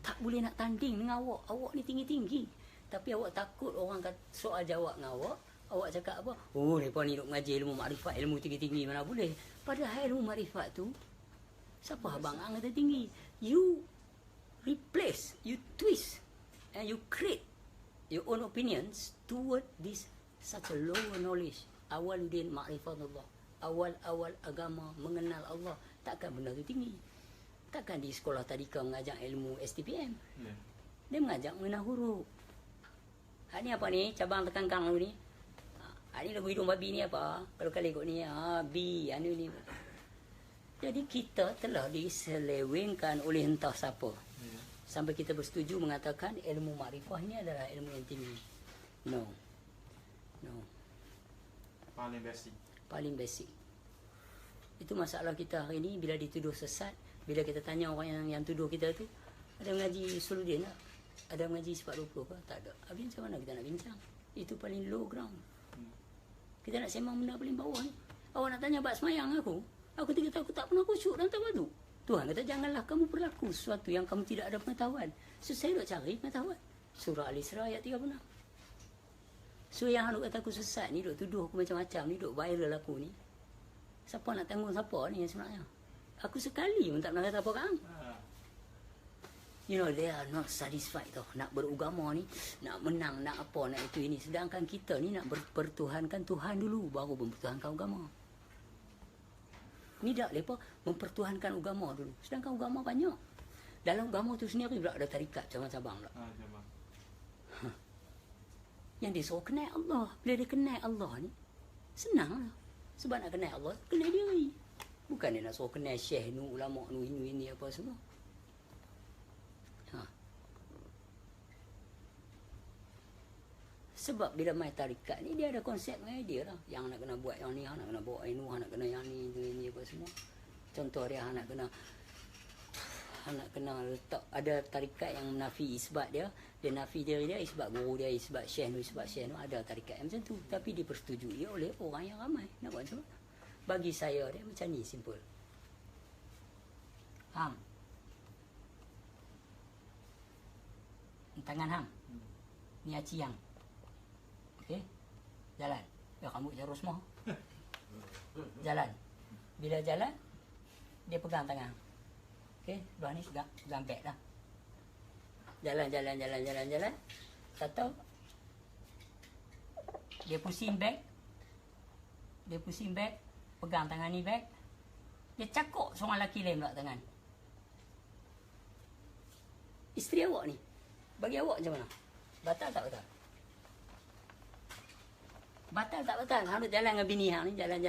tak boleh nak tanding dengan awak. Awak ni tinggi-tinggi. Tapi awak takut orang kata soal jawab dengan awak. Awak cakap apa? Oh, mereka ni duk mengaji ilmu makrifat, ilmu tinggi-tinggi mana boleh. Padahal ilmu makrifat tu, siapa abang ang kata tinggi? You replace, you twist, and you create your own opinions toward this such a lower knowledge. Awaludin ma'rifatullah. awal-awal agama mengenal Allah, takkan benda tu tinggi. Takkan di sekolah tadika mengajar ilmu STPM. Dia mengajar mengenal huruf. Ni apa ni? Cabang tekan kang ni. Ni lagu hidung babi ni apa? Kalau kali ikut ni, B, ni. Jadi kita telah diselewengkan oleh entah siapa. Sampai kita bersetuju mengatakan ilmu makrifah ni adalah ilmu yang tinggi. No. Paling basic. Itu masalah kita hari ni bila dituduh sesat. Bila kita tanya orang yang tuduh kita tu, ada mengaji Suluddin tak? Ada mengaji sifat 20 ke? Tak ada. Habis macam mana kita nak bincang? Itu paling low ground. Kita nak sembang benda paling bawah ni. Awak nak tanya bab semayang aku kata aku tak pernah khusyuk dalam tawaduk. Tuhan kata janganlah kamu berlaku sesuatu yang kamu tidak ada pengetahuan. So saya duk cari pengetahuan. Surah Al-Isra ayat 36. So yang duk kata aku sesat ni, duk tuduh aku macam-macam ni, duk viral aku ni. Siapa nak tanggung siapa ni sebenarnya? Aku sekali pun tak pernah kata apa kan? You know, they are not satisfied tau. Nak beragama ni, nak menang, nak apa, nak itu ini. Sedangkan kita ni nak berpertuhankan Tuhan dulu, baru mempertuhankan agama. Ni tak lepas mempertuhankan agama dulu. Sedangkan agama banyak. Dalam agama tu sendiri pula ada tarikat cabang-cabang pula. Yang dia suruh kenal Allah. Bila dia kenal Allah ni, senang lah. Sebab nak kenal Allah, kenal diri. Bukan dia nak suruh kenal syekh ni, ulama ni, ini apa semua. Sebab bila main tarikat ni, dia ada konsep dengan dia lah. Yang nak kena buat yang ni, nak kena bawa ini, nak kena yang ni, ini apa semua. Contoh dia, nak kena letak, ada tarikat yang menafi isbat dia. Dia nafi diri dia, isbat guru dia, isbat syekh ni, ada tarikat yang macam tu. Tapi dipersetujui oleh orang yang ramai. Nak buat macam mana? Bagi saya dia macam ni, simple. Hang. Tangan hang. Ni aci hang. Okey. Jalan. Ya rambut jarus semua. Jalan. Bila jalan, dia pegang tangan. Okey, belah ni pegang beg dah. Jalan. Tahu. Dia pusing beg. Pegang tangan ni beg. Dia cakok seorang lelaki lain pula tangan. Isteri awak ni, bagi awak macam mana? Batal tak batal? Batal tak batal? Hang duk jalan dengan bini hang ni, jalan.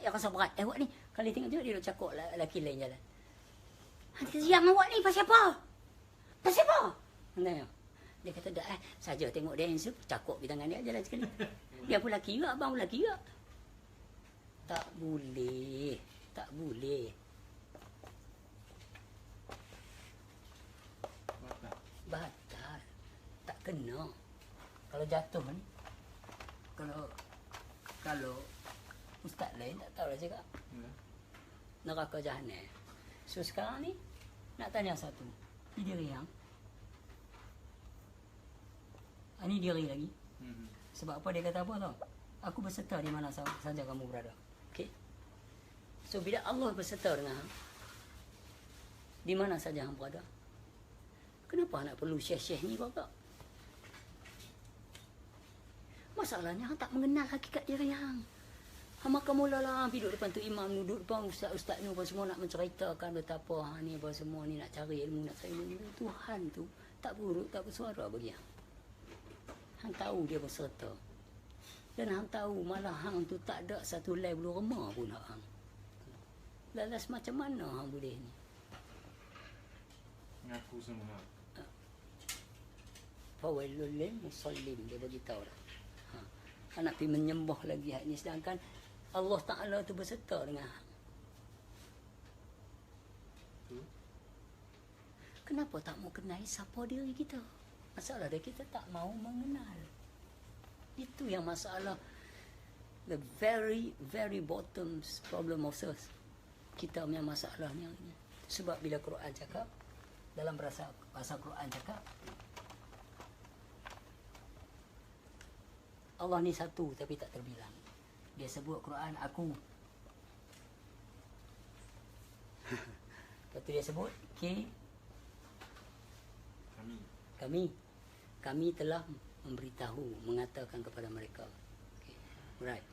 Ya rasa berat. Awak ni, kali tengok dia duk cakok lelaki lain jalan. Hang kata, yang awak ni pasal apa? Pasal apa? Dia kata, dah saja tengok dia handsome, cakok di tangan dia, jalan sekali. Dia pun lelaki juga, abang pun lelaki juga. Tak boleh. Batal. Tak kena. Kalau jatuh ni, kalau ustaz lain tak tahu dah cakap. Neraka Jahanam. So sekarang ni nak tanya satu. Ini diri yang ini diri lagi. Sebab apa dia kata apa tau? Aku berserta di mana saja kamu berada. Okey. So bila Allah berserta dengan hang, di mana saja hang berada, kenapa nak perlu syekh-syekh ni pula? Masalahnya hang tak mengenal hakikat diri hang. Hang makan mula-lah duduk depan tu imam, duduk depan ustaz ni apa semua nak menceritakan betapa hang ni apa semua ni nak cari ilmu, nak cari ilmu. Tuhan tu tak buruk, tak bersuara bagi hang. Hang tahu dia berserta. Dan hang tahu malah hang tu tak ada satu lay bulu remah pun hang. Lalas macam mana hang boleh ni? Ngaku semua. Fawailul lil musallin, dia bagi tahu dah. Nak pergi menyembah lagi hak ni, sedangkan Allah Ta'ala tu berserta dengan hang. Kenapa tak mau kenal siapa diri kita? Masalah dia kita tak mau mengenal. Itu yang masalah. The very, very bottom problem of us. Kita punya masalahnya. Sebab bila Quran cakap, dalam bahasa Quran cakap, Allah ni satu tapi tak terbilang. Dia sebut Quran aku. Lepas tu dia sebut kami telah memberitahu, mengatakan kepada mereka. Okay. Right.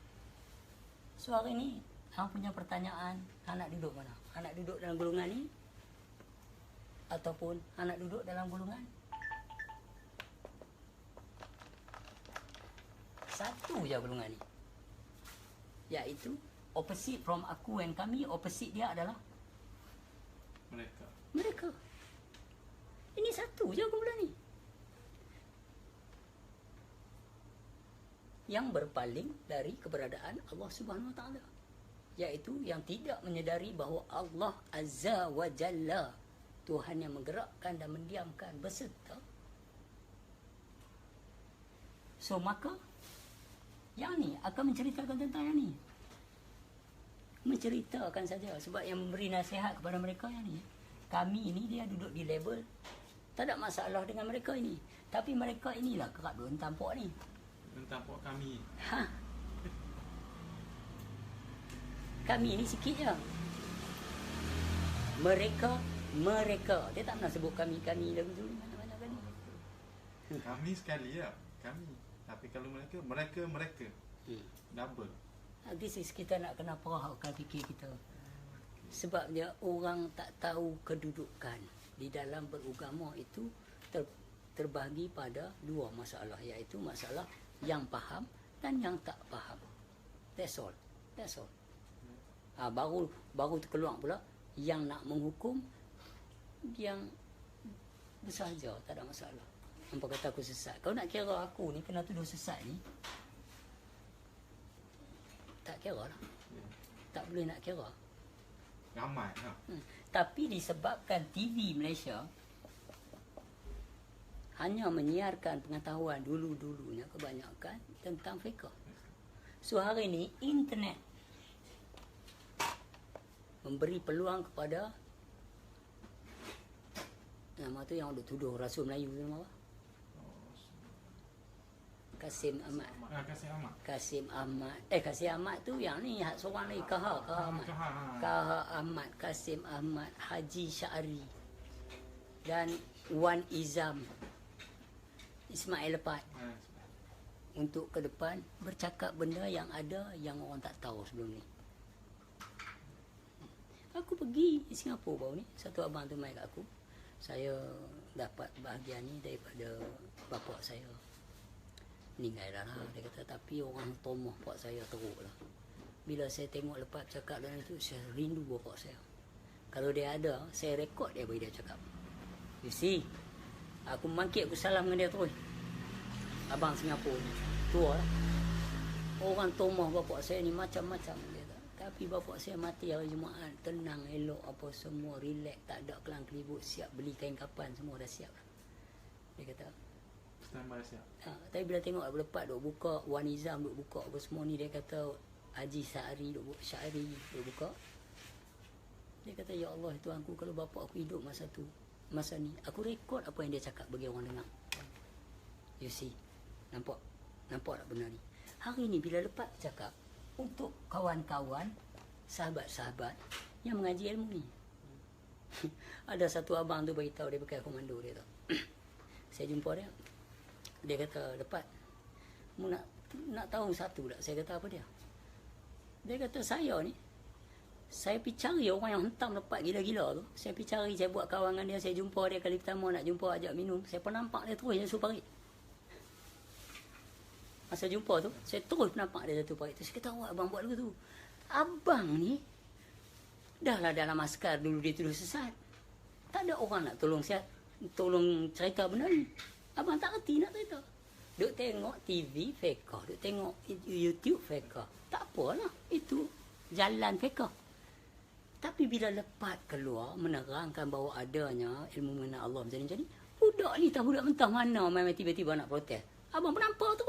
So hari ni Hang punya pertanyaan, hang nak duduk mana? Hang nak duduk dalam golongan ni? Ataupun hang nak duduk dalam golongan? Satu je golongan ni. Iaitu opposite from aku and kami, opposite dia adalah mereka. Ini satu je kumpulan ni. Yang berpaling dari keberadaan Allah Subhanahu Wa Taala, iaitu yang tidak menyedari bahawa Allah Azza wa Jalla, Tuhan yang menggerakkan dan mendiamkan beserta. So maka yang ni akan menceritakan tentang yang ni. Menceritakan saja. Sebab yang memberi nasihat kepada mereka yang ni, kami ini dia duduk di level, tak ada masalah dengan mereka ini. Tapi mereka inilah kerap duk tampuk ni. Tampuk kami. Kami ni sikit je. Mereka. Dia tak pernah sebut kami lagu tu banyak kali. Kami sekali ya. Kami. Tapi kalau mereka. Double. This is kita nak kena perahkan fikir kita. Sebab dia orang tak tahu kedudukan di dalam beragama itu terbahagi pada dua masalah, iaitu masalah yang faham dan yang tak faham. That's all. Baru terkeluar pula yang nak menghukum, yang bersahaja, tak ada masalah. Hampa kata aku sesat. Kau nak kira aku ni kena tuduh sesat ni, tak kira lah. Tak boleh nak kira. Ramai. Tapi disebabkan TV Malaysia hanya menyiarkan pengetahuan dulunya kebanyakan tentang fiqh. So hari ni internet memberi peluang kepada, nama tu yang duk tuduh Rasul Melayu tu nama apa? Kasim Ahmad. Kasim Ahmad tu yang ni seorang lagi Kaha Ahmad, Kasim Ahmad, Haji Syari dan Wan Izam Ismail Lepat. Untuk ke depan bercakap benda yang ada yang orang tak tahu sebelum ni. Aku pergi di Singapura baru ni, satu abang tu mai kat aku. Saya dapat bahagian ni daripada bapa saya. Meninggal dah lah. Dia kata, tapi orang tomoh pak saya teruk lah. Bila saya tengok lepas cakap dalam itu, saya rindu bapa saya. Kalau dia ada, saya rekod dia bagi dia cakap. You see, aku mangkit, aku salam dengan dia terus. Abang Singapura ni, tua lah. Orang tomoh bapa saya ni macam-macam dia. Tapi bapa saya mati hari Jumaat, tenang, elok, apa semua, relax, tak ada kelang kelibut, siap beli kain kapan, semua dah siap. Dia kata, standby siap. Tapi bila tengok lepas duk buka, Wan Izam duk buka apa semua ni, dia kata Haji Syari duk buka. Dia kata, ya Allah Tuhanku, kalau bapa aku hidup masa ni, aku rekod apa yang dia cakap bagi orang dengar. You see, nampak tak benar ni. Hari ni bila lepas cakap, untuk kawan-kawan, sahabat-sahabat yang mengaji ilmu ni. Ada satu abang tu beritahu, dia pakai komando dia tu. Saya jumpa dia. Dia kata, lepas mu nak tahu satu tak? Saya kata, apa dia? Dia kata, saya pergi cari orang yang hentam lepas gila-gila tu. Saya pergi cari, saya buat kawan dengan dia, saya jumpa dia kali pertama, nak jumpa, ajak minum. Saya pernah nampak dia terus, dia suruh parit. Masa jumpa tu, saya terus nampak dia satu parit tu. Saya kata, awak abang buat lagu tu. Abang ni, dah lah dalam askar dulu dia tuduh sesat. Tak ada orang nak tolong cerita benda ni. Abang tak reti nak cerita. Duk tengok TV fiqh, duk tengok YouTube fiqh. Tak apalah, itu jalan fiqh. Tapi bila lepas keluar menerangkan bahawa adanya ilmu mengenal Allah macam ni, budak ni tak budak mentah mana main tiba-tiba nak protes. Abang pernampak tu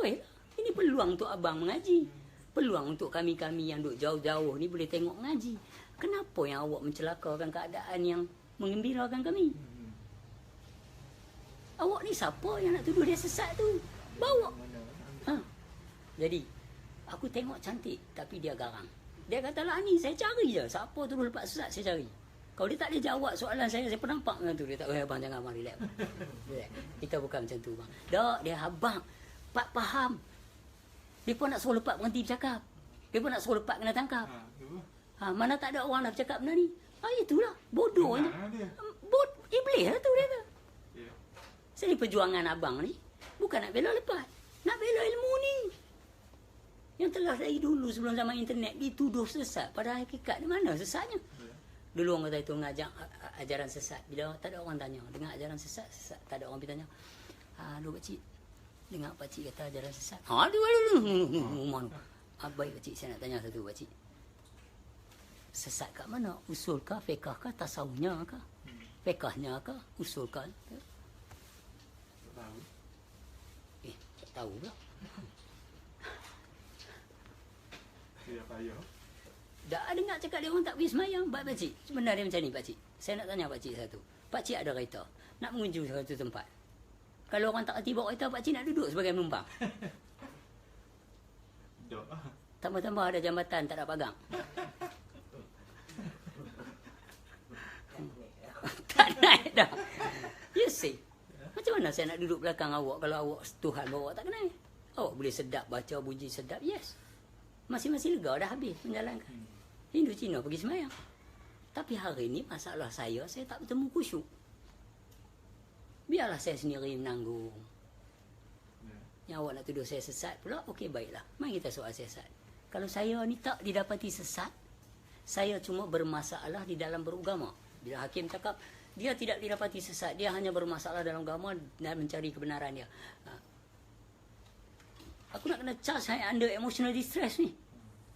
ini peluang untuk abang mengaji. Peluang untuk kami-kami yang duk jauh-jauh ni boleh tengok mengaji. Kenapa yang awak mencelakakan keadaan yang menggembirakan kami? Awak ni siapa yang nak tuduh dia sesat tu? Bawa. Jadi, aku tengok cantik tapi dia garang. Dia kata lah ni, saya cari je. Siapa tuduh lepas sesat, saya cari. Kalau dia tak boleh jawab soalan saya pernah nampak dengan tu. Dia tak, abang jangan abang relax. Kita bukan macam tu bang. Tak, dia abang. Pak faham. Dia pun nak suruh lepas berhenti bercakap. Dia pun nak suruh lepas kena tangkap. Itu. Mana tak ada orang nak cakap benda ni. Itulah. Bodohnya. Benar dia. Iblis lah tu dia kata. Ya. Jadi perjuangan abang ni bukan nak bela lepas. Nak bela ilmu ni. Yang telah dari dulu sebelum zaman internet dituduh sesat. Pada hakikat di mana sesatnya? Ya. Dulu orang kata itu ngajak ajaran sesat. Bila tak ada orang tanya. Dengar ajaran sesat, sesat. Tak ada orang bertanya. Aduh pakcik. Dengar pakcik kata ajaran sesat. Mana? Baik pakcik, saya nak tanya satu pakcik. Sesat kat mana? Usul kah, fiqah kah, tasawufnya kah? Fiqahnya kah? Usul kah? Tak tahu. Tak tahu pula. Dia payah. Dah dengar cakap dia orang tak pergi semayang. Baik pakcik, sebenarnya macam ni pakcik. Saya nak tanya pakcik satu. Pakcik ada kereta, nak mengunjung satu tempat. Kalau orang tak reti bawa kereta, pakcik nak duduk sebagai penumpang. Dok. Tambah-tambah ada jambatan tak ada pagang. Tak naik dah. You see. Macam mana saya nak duduk belakang awak kalau awak Tuhan bawa tak kenal? Awak boleh sedap baca bunyi sedap. Yes. Masing-masing lega dah habis menjalankan. Hindu Cina pergi semayang. Tapi hari ni masalah saya tak bertemu khusyuk. Biarlah saya sendiri menanggung. Yang awak nak tuduh saya sesat pula, okey baiklah. Mari kita soal sesat. Kalau saya ni tak didapati sesat, saya cuma bermasalah di dalam beragama. Bila hakim cakap, dia tidak didapati sesat, dia hanya bermasalah dalam agama dan mencari kebenaran dia. Aku nak kena charge saya under emotional distress ni.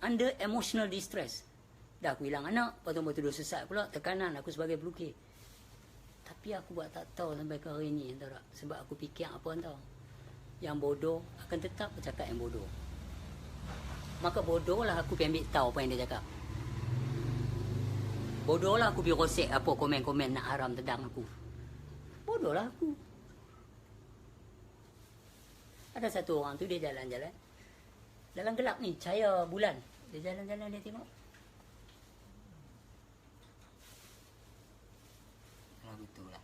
Under emotional distress. Dah aku hilang anak, lepas tu tuduh sesat pula, tekanan aku sebagai pelukis. Tapi aku buat tak tahu sampai ke hari ni, tahu tak? Sebab aku fikir apa tahu. Yang bodoh akan tetap bercakap yang bodoh. Maka bodohlah aku pergi ambil tahu apa yang dia cakap. Bodohlah aku pergi rosek apa komen-komen nak haram tentang aku. Bodohlah aku. Ada satu orang tu dia jalan-jalan. Dalam gelap ni, cahaya bulan. Dia jalan-jalan, dia tengok. Betul lah.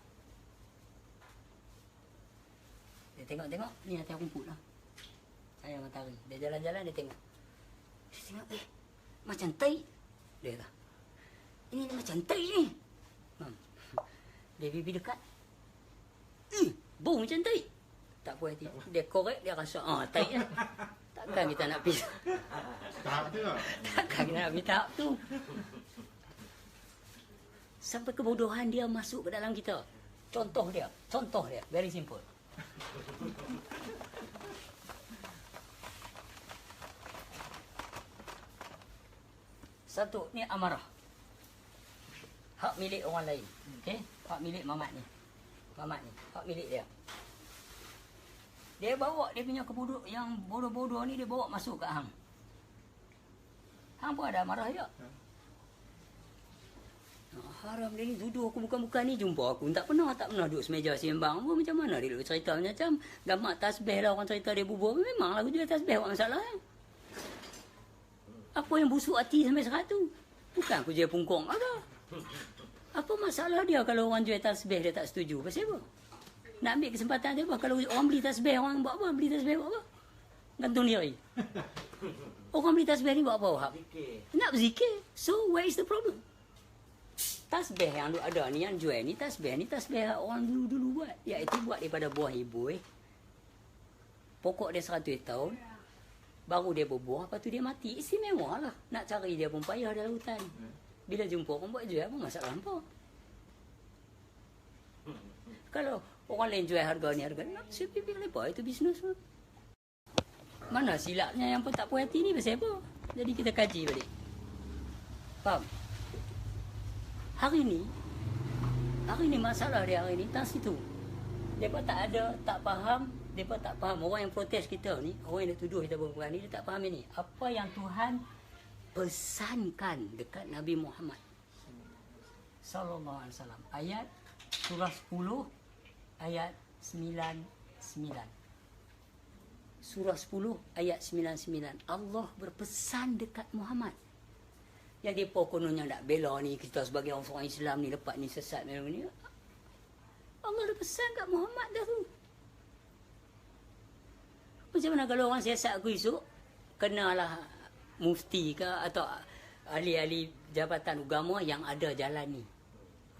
Dia tengok-tengok, ni atas rumput lah. Cahaya matahari. Dia jalan-jalan, dia tengok. Dia tengok, macam tai. Dia kata, ini macam tai ni. Dia pergi dekat. Bau macam tai. Tak puas hati. Dia korek, dia rasa, tai lah. Takkan kita nak pergi. Tahap tu lah. Takkan kita nak pergi tahap tu. Sampai kebodohan dia masuk ke dalam kita. Contoh dia. Very simple. Satu, ni amarah. Hak milik orang lain. Okey? Hak milik mamat ni. Hak milik dia. Dia bawa dia punya kebodoh yang bodoh-bodoh ni dia bawa masuk ke hang. Hang pun ada amarah juga. Haram dia ni tuduh aku bukan-bukan ni, jumpa aku tak pernah duduk semeja sembang pun. Macam mana dia duduk cerita macam gamak tasbih lah, orang cerita dia bubur. Memanglah aku jual tasbih, buat masalah kan. Apa yang busuk hati sampai serat tu? Bukan aku jual pungkong apa. Apa masalah dia kalau orang jual tasbih dia tak setuju? Pasal apa? Nak ambil kesempatan dia apa? Kalau orang beli tasbih, orang buat apa? Beli tasbih buat apa? Gantung diri. Orang beli tasbih ni buat apa, Wahab? Nak berzikir. So where is the problem? Tasbih yang ada ni, yang jual ni tasbih orang dulu-dulu buat. Iaitu buat daripada buah hibui. Pokok dia 100 tahun. Baru dia berbuah, lepas tu dia mati. Istimewa lah. Nak cari dia pun payah dalam hutan. Bila jumpa orang buat jual, apa masalah apa? Kalau orang lain jual harga ni, saya pilih lepas itu bisnes pun. Mana silapnya yang pun tak puas hati ni pasal apa? Jadi kita kaji balik. Faham? Hari ni masalah dia hari ni tak situ. Mereka tak faham. Mereka tak faham. Orang yang protes kita ni, orang yang tuduh kita berperang ni, dia tak faham ini. Apa yang Tuhan pesankan dekat Nabi Muhammad sallallahu alaihi wasallam. Ayat surah 10 ayat 99. Surah 10 ayat 99. Allah berpesan dekat Muhammad. Yang dia kononnya nak bela ni kita sebagai orang Islam ni lepas ni sesat macam ni. Allah dah pesan kat Muhammad dah tu. Macam mana kalau orang sesat aku esok, kenalah mufti ke atau ahli-ahli jabatan agama yang ada jalan ni.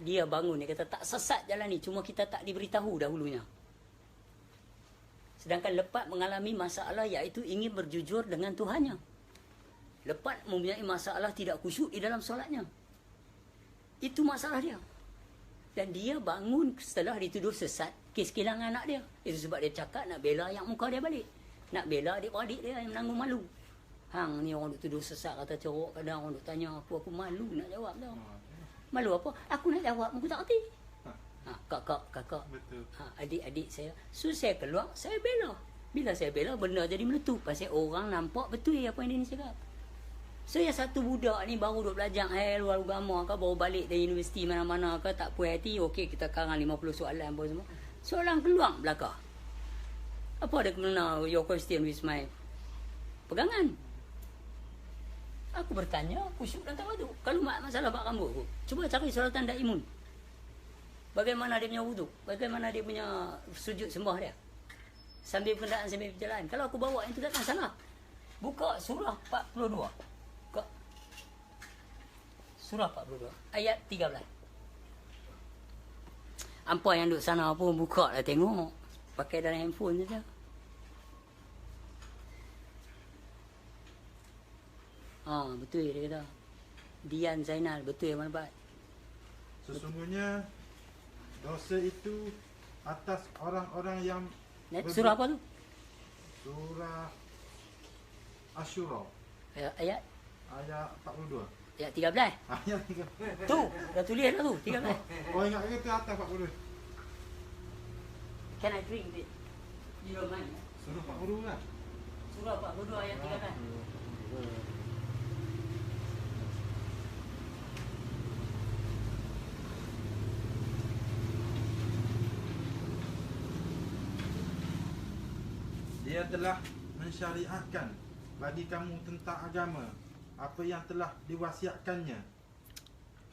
Dia bangun, dia kata tak sesat jalan ni, cuma kita tak diberitahu dahulunya. Sedangkan lepas mengalami masalah iaitu ingin berjujur dengan Tuhannya. Lepas mempunyai masalah tidak khusyuk di dalam solatnya. Itu masalah dia. Dan dia bangun setelah dituduh sesat, kes kehilangan anak dia. Itu sebab dia cakap nak bela yang muka dia balik. Nak bela adik-beradik dia yang menanggung malu. Hang ni orang duk tuduh sesat, kata corok, kadang orang duk tanya aku malu nak jawab tau. Malu apa? Aku nak jawab, aku tak erti. Kakak. Betul. Adik-adik saya. So saya keluar, saya bela. Bila saya bela, benda jadi meletup. Pasal orang nampak betul apa yang dia ni cakap. So yang satu budak ni baru duk belajar luar agama ke, baru balik dari universiti mana-mana ke, tak puas hati, okey kita karang 50 soalan apa semua. Soalan keluar belakang. Apa ada kena your question with my pegangan? Aku bertanya, khusyuk dan tawaduk. Kalau masalah bak rambut aku, cuba cari solatan daimun. Bagaimana dia punya wuduk, bagaimana dia punya sujud sembah dia. Sambil berkenaan, sambil berjalan. Kalau aku bawa yang tu takkan salah. Buka surah 42. Buka. Surah 42. Ayat 13. Apa yang duduk sana pun buka lah tengok. Pakai dalam handphone saja. Betul dia kata. Dian Zainal, betul yang mana. Sesungguhnya dosa itu atas orang-orang yang surah apa tu? Surah Asyura. Ayat 42. Ayat 13. Ayat 13. Tu, dah tulis dah tu, 13. Oh ingat ke tu atas 42? Can I drink it? You don't mind? Surah 42 kan? Surah 42 ayat 13. Dia telah mensyariatkan bagi kamu tentang agama apa yang telah diwasiatkannya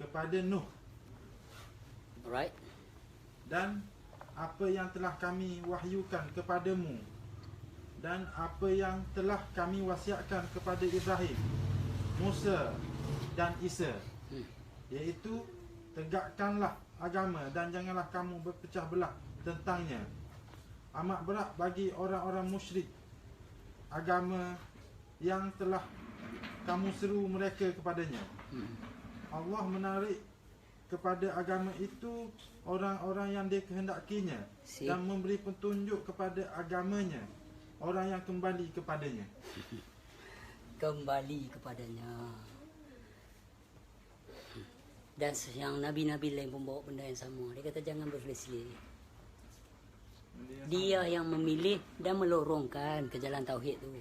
kepada Nuh. Alright. Dan apa yang telah kami wahyukan kepadamu dan apa yang telah kami wasiatkan kepada Ibrahim, Musa dan Isa, iaitu tegakkanlah agama dan janganlah kamu berpecah belah tentangnya. Amat berat bagi orang-orang musyrik agama yang telah kamu seru mereka kepadanya. Allah menarik kepada agama itu orang-orang yang dikehendakinya dan memberi petunjuk kepada agamanya orang yang kembali kepadanya. Kembali kepadanya. Dan yang Nabi-Nabi lain pun bawa benda yang sama. Dia kata jangan berselisih. Dia yang memilih dan melorongkan ke jalan tauhid tu.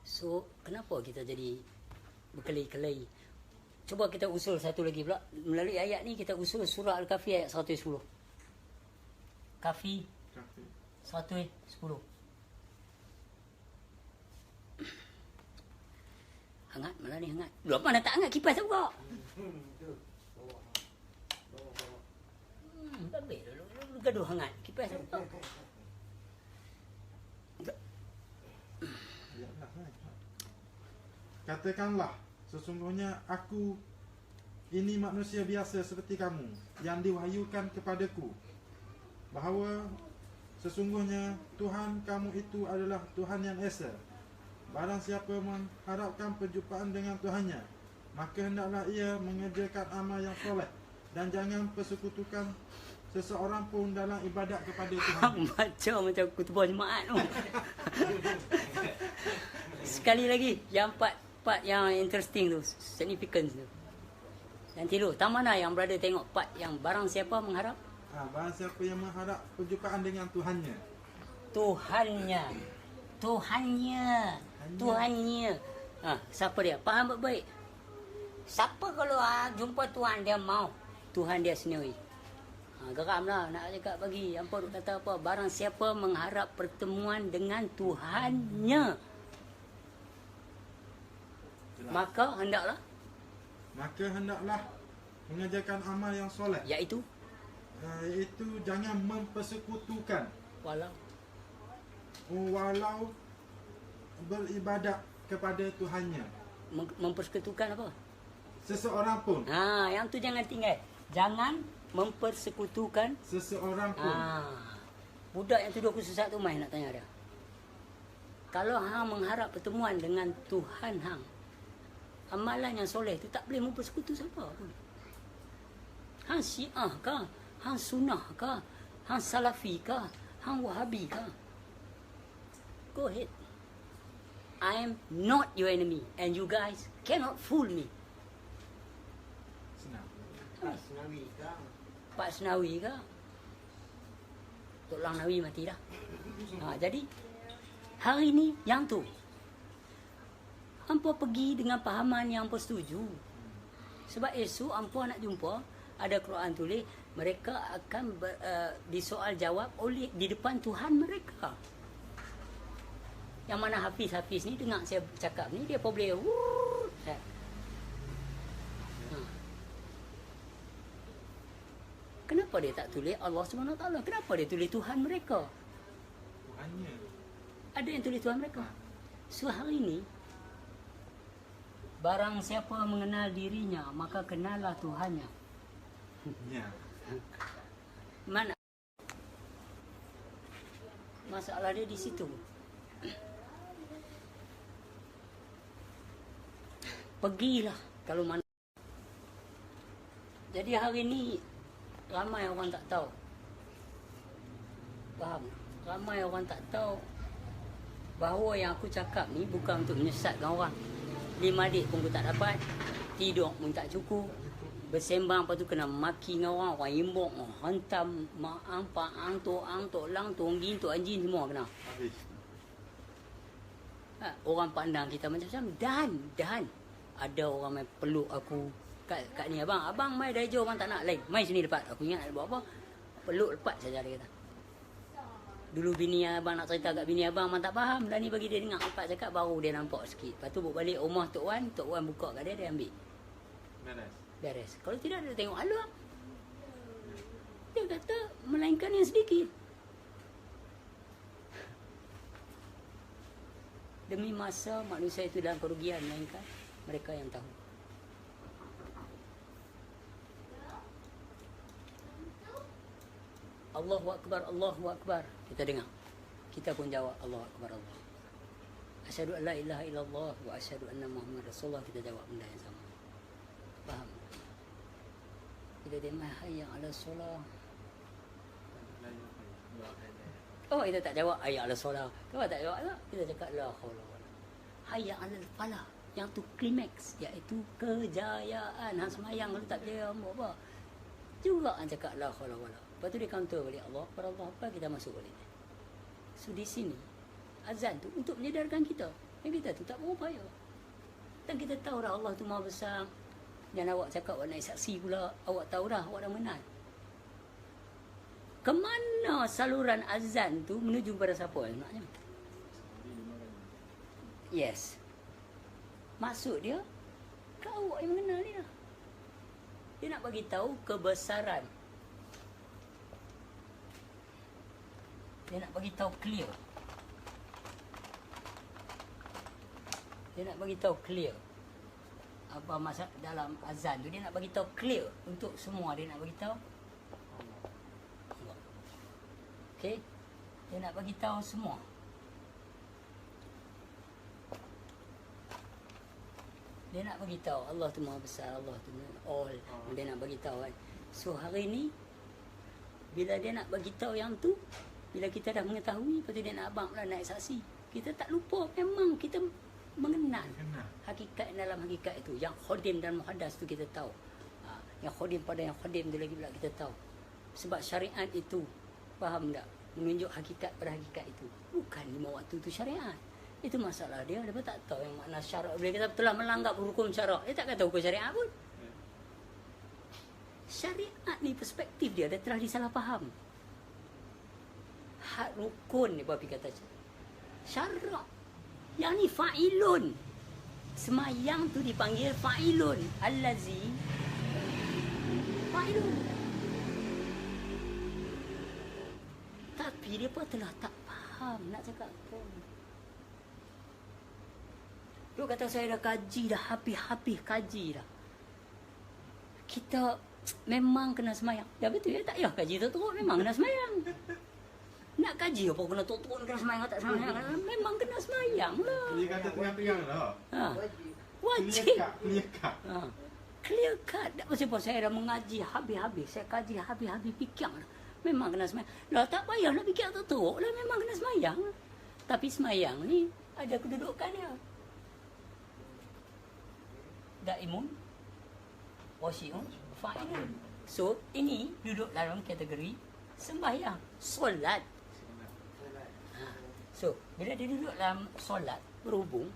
So, kenapa kita jadi berkelahi-kelahi? Cuba kita usul satu lagi pula. Melalui ayat ni kita usul surah Al-Kahfi ayat 110. Kahfi 110. Hangat, malah ni hangat. Dua mana tak hangat, kipas tak buka. Tak baik lu gaduh hangat. Kipas tak buka. Katakanlah, sesungguhnya aku ini manusia biasa seperti kamu yang diwahyukan kepadaku bahawa sesungguhnya Tuhan kamu itu adalah Tuhan yang esa. Barang siapa mengharapkan perjumpaan dengan Tuhannya, maka hendaklah ia mengerjakan amal yang soleh dan jangan persekutukan seseorang pun dalam ibadat kepada Tuhan. Macam khutbah jemaat tu. Sekali lagi, yang part yang interesting tu, significance tu. Nanti dulu, tak mana yang brother tengok part yang barang siapa mengharap? Barang siapa yang mengharap perjumpaan dengan Tuhannya. Tuhannya. Siapa dia? Faham baik-baik. Siapa kalau jumpa Tuhan dia mau? Tuhan dia sendiri. Geramlah nak cakap bagi. Apa duk kata apa? Barang siapa mengharap pertemuan dengan Tuhannya, maka hendaklah mengerjakan amal yang soleh, iaitu jangan mempersekutukan walau beribadat kepada Tuhannya. Mempersekutukan apa? Seseorang pun. Yang tu jangan tinggal. Jangan mempersekutukan seseorang pun. Budak yang tuduh aku sesat tu main nak tanya dia. Kalau hang mengharap pertemuan dengan Tuhan hang, amalan yang soleh tu tak boleh mempersekutu siapa pun. Hang Syiah kah? Hang Sunnah kah? Hang Salafi kah? Hang Wahabi kah? Go ahead. I am not your enemy and you guys cannot fool me. Senang. Pak Senawi kah? Pak Senawi kah? Tok Lang Nawi mati dah. Jadi hari ni yang tu hampa pergi dengan pahaman yang hampa setuju. Sebab esok hampa nak jumpa ada Quran tulis mereka akan disoal jawab oleh di depan Tuhan mereka. Yang mana Hafiz ni dengar saya cakap ni dia boleh Kenapa dia tak tulis Allah SWT? Kenapa dia tulis Tuhan mereka? Tuhannya. Ada yang tulis Tuhan mereka. So hari ni barang siapa mengenal dirinya maka kenallah Tuhannya. Ya. Mana? Masalah dia di situ. Pergilah kalau mana. Jadi hari ni ramai orang tak tahu. Faham? Ramai orang tak tahu bahawa yang aku cakap ni bukan untuk menyesatkan orang. 5 adik pun aku tak dapat. Tidur pun tak cukup. Bersembang lepas tu kena maki dengan orang. Orang imbok, hantam, maang, paang, tok lang, tonggin, tok anjing semua kena. Habis. Orang pandang kita macam-macam. Dan ada orang main peluk aku kat ni abang mai dari jauh abang tak nak lain mai sini lepas aku ingat nak buat apa peluk lepas saja dia kata dulu bini abang nak cerita kat bini abang tak faham dah ni bagi dia dengar lepas cakap baru dia nampak sikit lepas tu bawa balik rumah Tok Wan buka kat dia ambil beres kalau tidak dia tengok alu dia kata melainkan yang sedikit demi masa manusia itu dalam kerugian melainkan mereka yang tahu. Allahu Akbar, Allahu Akbar. Kita dengar. Kita pun jawab Allahu Akbar Allah. Asyhadu an la ilaha illallah wa asyhadu anna Muhammad Rasulullah. Kita jawab benda yang sama. Faham? Kita dengar hayya ala solah. Oh, kita tak jawab hayya ala solah. Kenapa tak jawab tak? Kita cakap la haula wala. Hayya ala falah. Yang tu klimaks, iaitu kejayaan. Hang semayang kalau tak berjaya buat apa? Juga hang cakap la haula wala. Lepas tu dia counter balik Allah apa kita masuk balik. So di sini azan tu untuk menyedarkan kita. Yang kita tu tak berupaya. Dan kita tahu dah Allah tu Maha Besar. Dan awak cakap awak naik saksi pula, awak tahu dah awak dah menang. Kemana saluran azan tu menuju kepada siapa sebenarnya? Yes. Maksud dia kau awak yang mengenal dia. Dia nak bagi tahu kebesaran. Dia nak bagi tahu clear. Dia nak bagi tahu clear. Apa maksud dalam azan tu dia nak bagi tahu clear untuk semua dia nak bagi tahu. Okey. Dia nak bagi tahu semua. Dia nak bagi tahu Allah tu Maha Besar, Allah tu all. Dia nak bagi tahu kan. So hari ni bila dia nak bagi tahu yang tu, bila kita dah mengetahui, lepas tu dia nak abang pula naik saksi. Kita tak lupa memang kita mengenal hakikat dalam hakikat itu. Yang khadim dan muhaddas tu kita tahu. Yang khadim pada yang khadim tu lagi pula kita tahu. Sebab syariat itu, faham tak? Menunjuk hakikat pada hakikat itu. Bukan 5 waktu tu syariat. Itu masalah dia tak tahu yang makna syarak. Bila kita telah melanggar hukum syarak, dia tak kata hukum syariat pun. Syariat ni perspektif dia telah disalah faham. Hak rukun ni Bapak kata syarak. Yang ni fa'ilun. Semayang tu dipanggil fa'ilun. Allazi fa'ilun. Tapi dia pun telah tak faham nak cakap apa. Dia kata saya dah kaji dah, habis-habis kaji dah. Kita memang kena semayang. Ya betul ya, tak payah kaji teruk, memang kena semayang. Nak kaji apa kena teruk kena semayang tak semayang. Memang kena semayang lah. Dia kata tengah-tengah lah. Ha. Wajib. Clear cut. Ha. Clear cut. Tak pasal saya dah mengaji habis-habis. Saya kaji habis-habis fikir lah. Memang kena semayang. Lah tak payah nak fikir teruk lah, memang kena semayang. Tapi semayang ni ada kedudukannya. Daimun, wasi'un, fa'ilun. So, ini duduk dalam kategori sembahyang, solat. Ha. So, bila dia duduk dalam solat, berhubung,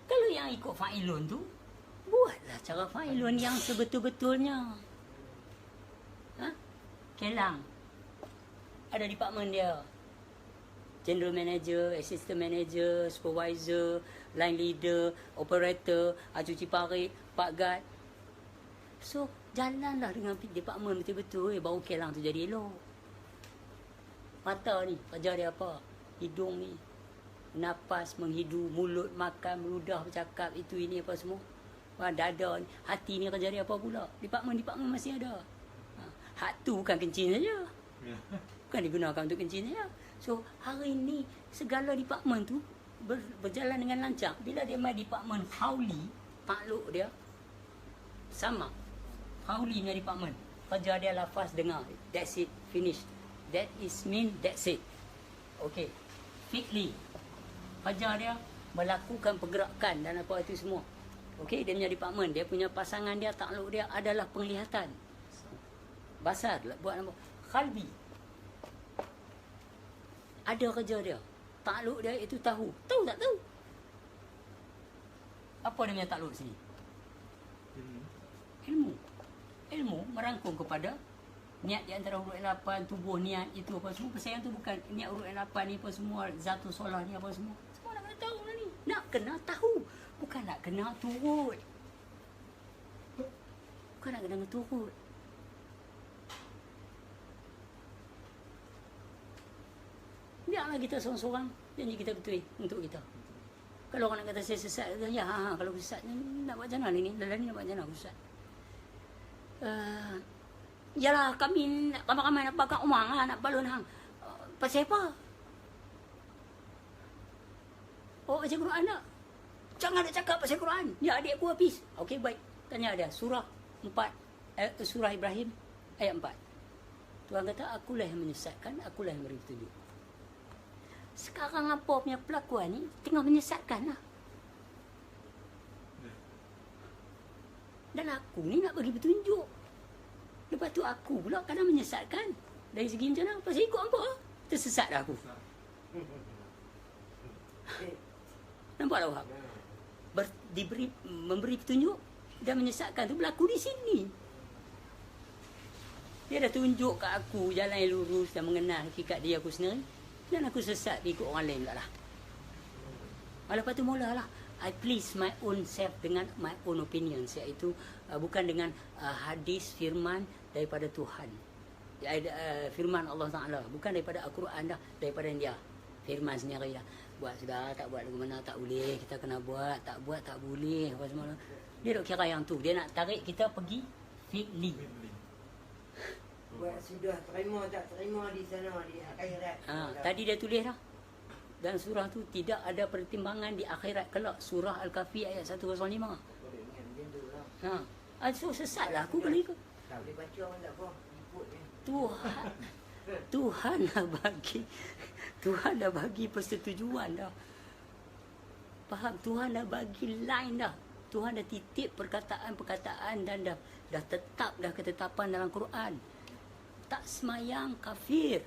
kalau yang ikut fa'ilun tu, buatlah cara fa'ilun yang sebetul-betulnya. Ha? Kelang. Ada department dia. General manager, assistant manager, supervisor, line leader, operator, cuci parit, pak guard. So, jalanlah dengan department betul-betul, baru kelang tu jadi elok. Mata ni, kerja dia apa? Hidung ni, nafas, menghidu, mulut, makan, meludah, bercakap, itu ini apa semua. Dada ni, hati ni kerja dia apa pula? Department masih ada. Hak tu bukan kencing saja. Bukan digunakan untuk kencing saja. So, hari ni segala department tu berjalan dengan lancar. Bila dia main department hauli, takluk dia sama. Hauli punya department. Kerja dia lafaz dengar. That's it, finish. That is mean, that's it. Okay. Fiqli. Kerja dia melakukan pergerakan dan apa itu semua. Okay, dia punya department. Dia punya pasangan dia, takluk dia adalah penglihatan. Basar, buat apa? Khalbi. Ada kerja dia. Takluk dia itu tahu. Tahu tak tahu? Apa dia punya takluk sini? Ilmu merangkum kepada niat di antara huruf 8, tubuh, niat itu apa semua. Pasal yang tu bukan niat huruf 8 ni apa semua, zatu solah ni apa semua. Semua nak kena tahu lah ni. Nak kena tahu. Bukan nak kena turut. Bukan nak kena turut. Biarlah kita seorang-seorang janji kita betul untuk kita. Kalau orang nak kata saya sesat, ya kalau sesat nak buat macam mana ni? Dalam ni nak buat macam mana aku sesat? Yalah kami ramai-ramai nak bakar umang lah, nak balon hang. Pasal apa? Oh baca Quran tak? Jangan nak cakap pasal Quran. Ya adik aku habis. Okey baik. Tanya dia surah 4 surah Ibrahim ayat 4. Tuhan kata akulah yang menyesatkan, akulah yang beri petunjuk. Sekarang apa punya pelakuan ni tengah menyesatkan lah. Dan aku ni nak bagi petunjuk. Lepas tu aku pula kadang menyesatkan. Dari segi macam mana? Pasal ikut apa? Tersesat dah aku. Nampak tak Wahab? Memberi petunjuk dan menyesatkan tu berlaku di sini. Dia dah tunjuk kat aku jalan yang lurus dan mengenal hakikat dia aku sendiri. Dan aku sesat ikut orang lain pula lah. Lepas tu mulalah I please my own self dengan my own opinions, iaitu bukan dengan hadis firman daripada Tuhan. Firman Allah Ta'ala, bukan daripada Al-Quran dah, daripada dia. Firman sendiri dah. Buat sudah, tak buat lagu mana tak boleh, kita kena buat, tak boleh apa semua. Dia dok kira yang tu, dia nak tarik kita pergi fiqli. Buat sudah terima tak terima di sana di akhirat. Tadi dia tulis dah. Dan surah tu tidak ada pertimbangan di akhirat kelak. Surah Al-Kahfi ayat 105. So sesatlah aku kalau ikut. Tak boleh baca orang tak apa. Ikut je. Tuhan dah bagi persetujuan dah. Faham? Tuhan dah bagi line dah. Tuhan dah titip perkataan-perkataan dan dah tetap dah ketetapan dalam Quran. Tak semayang kafir.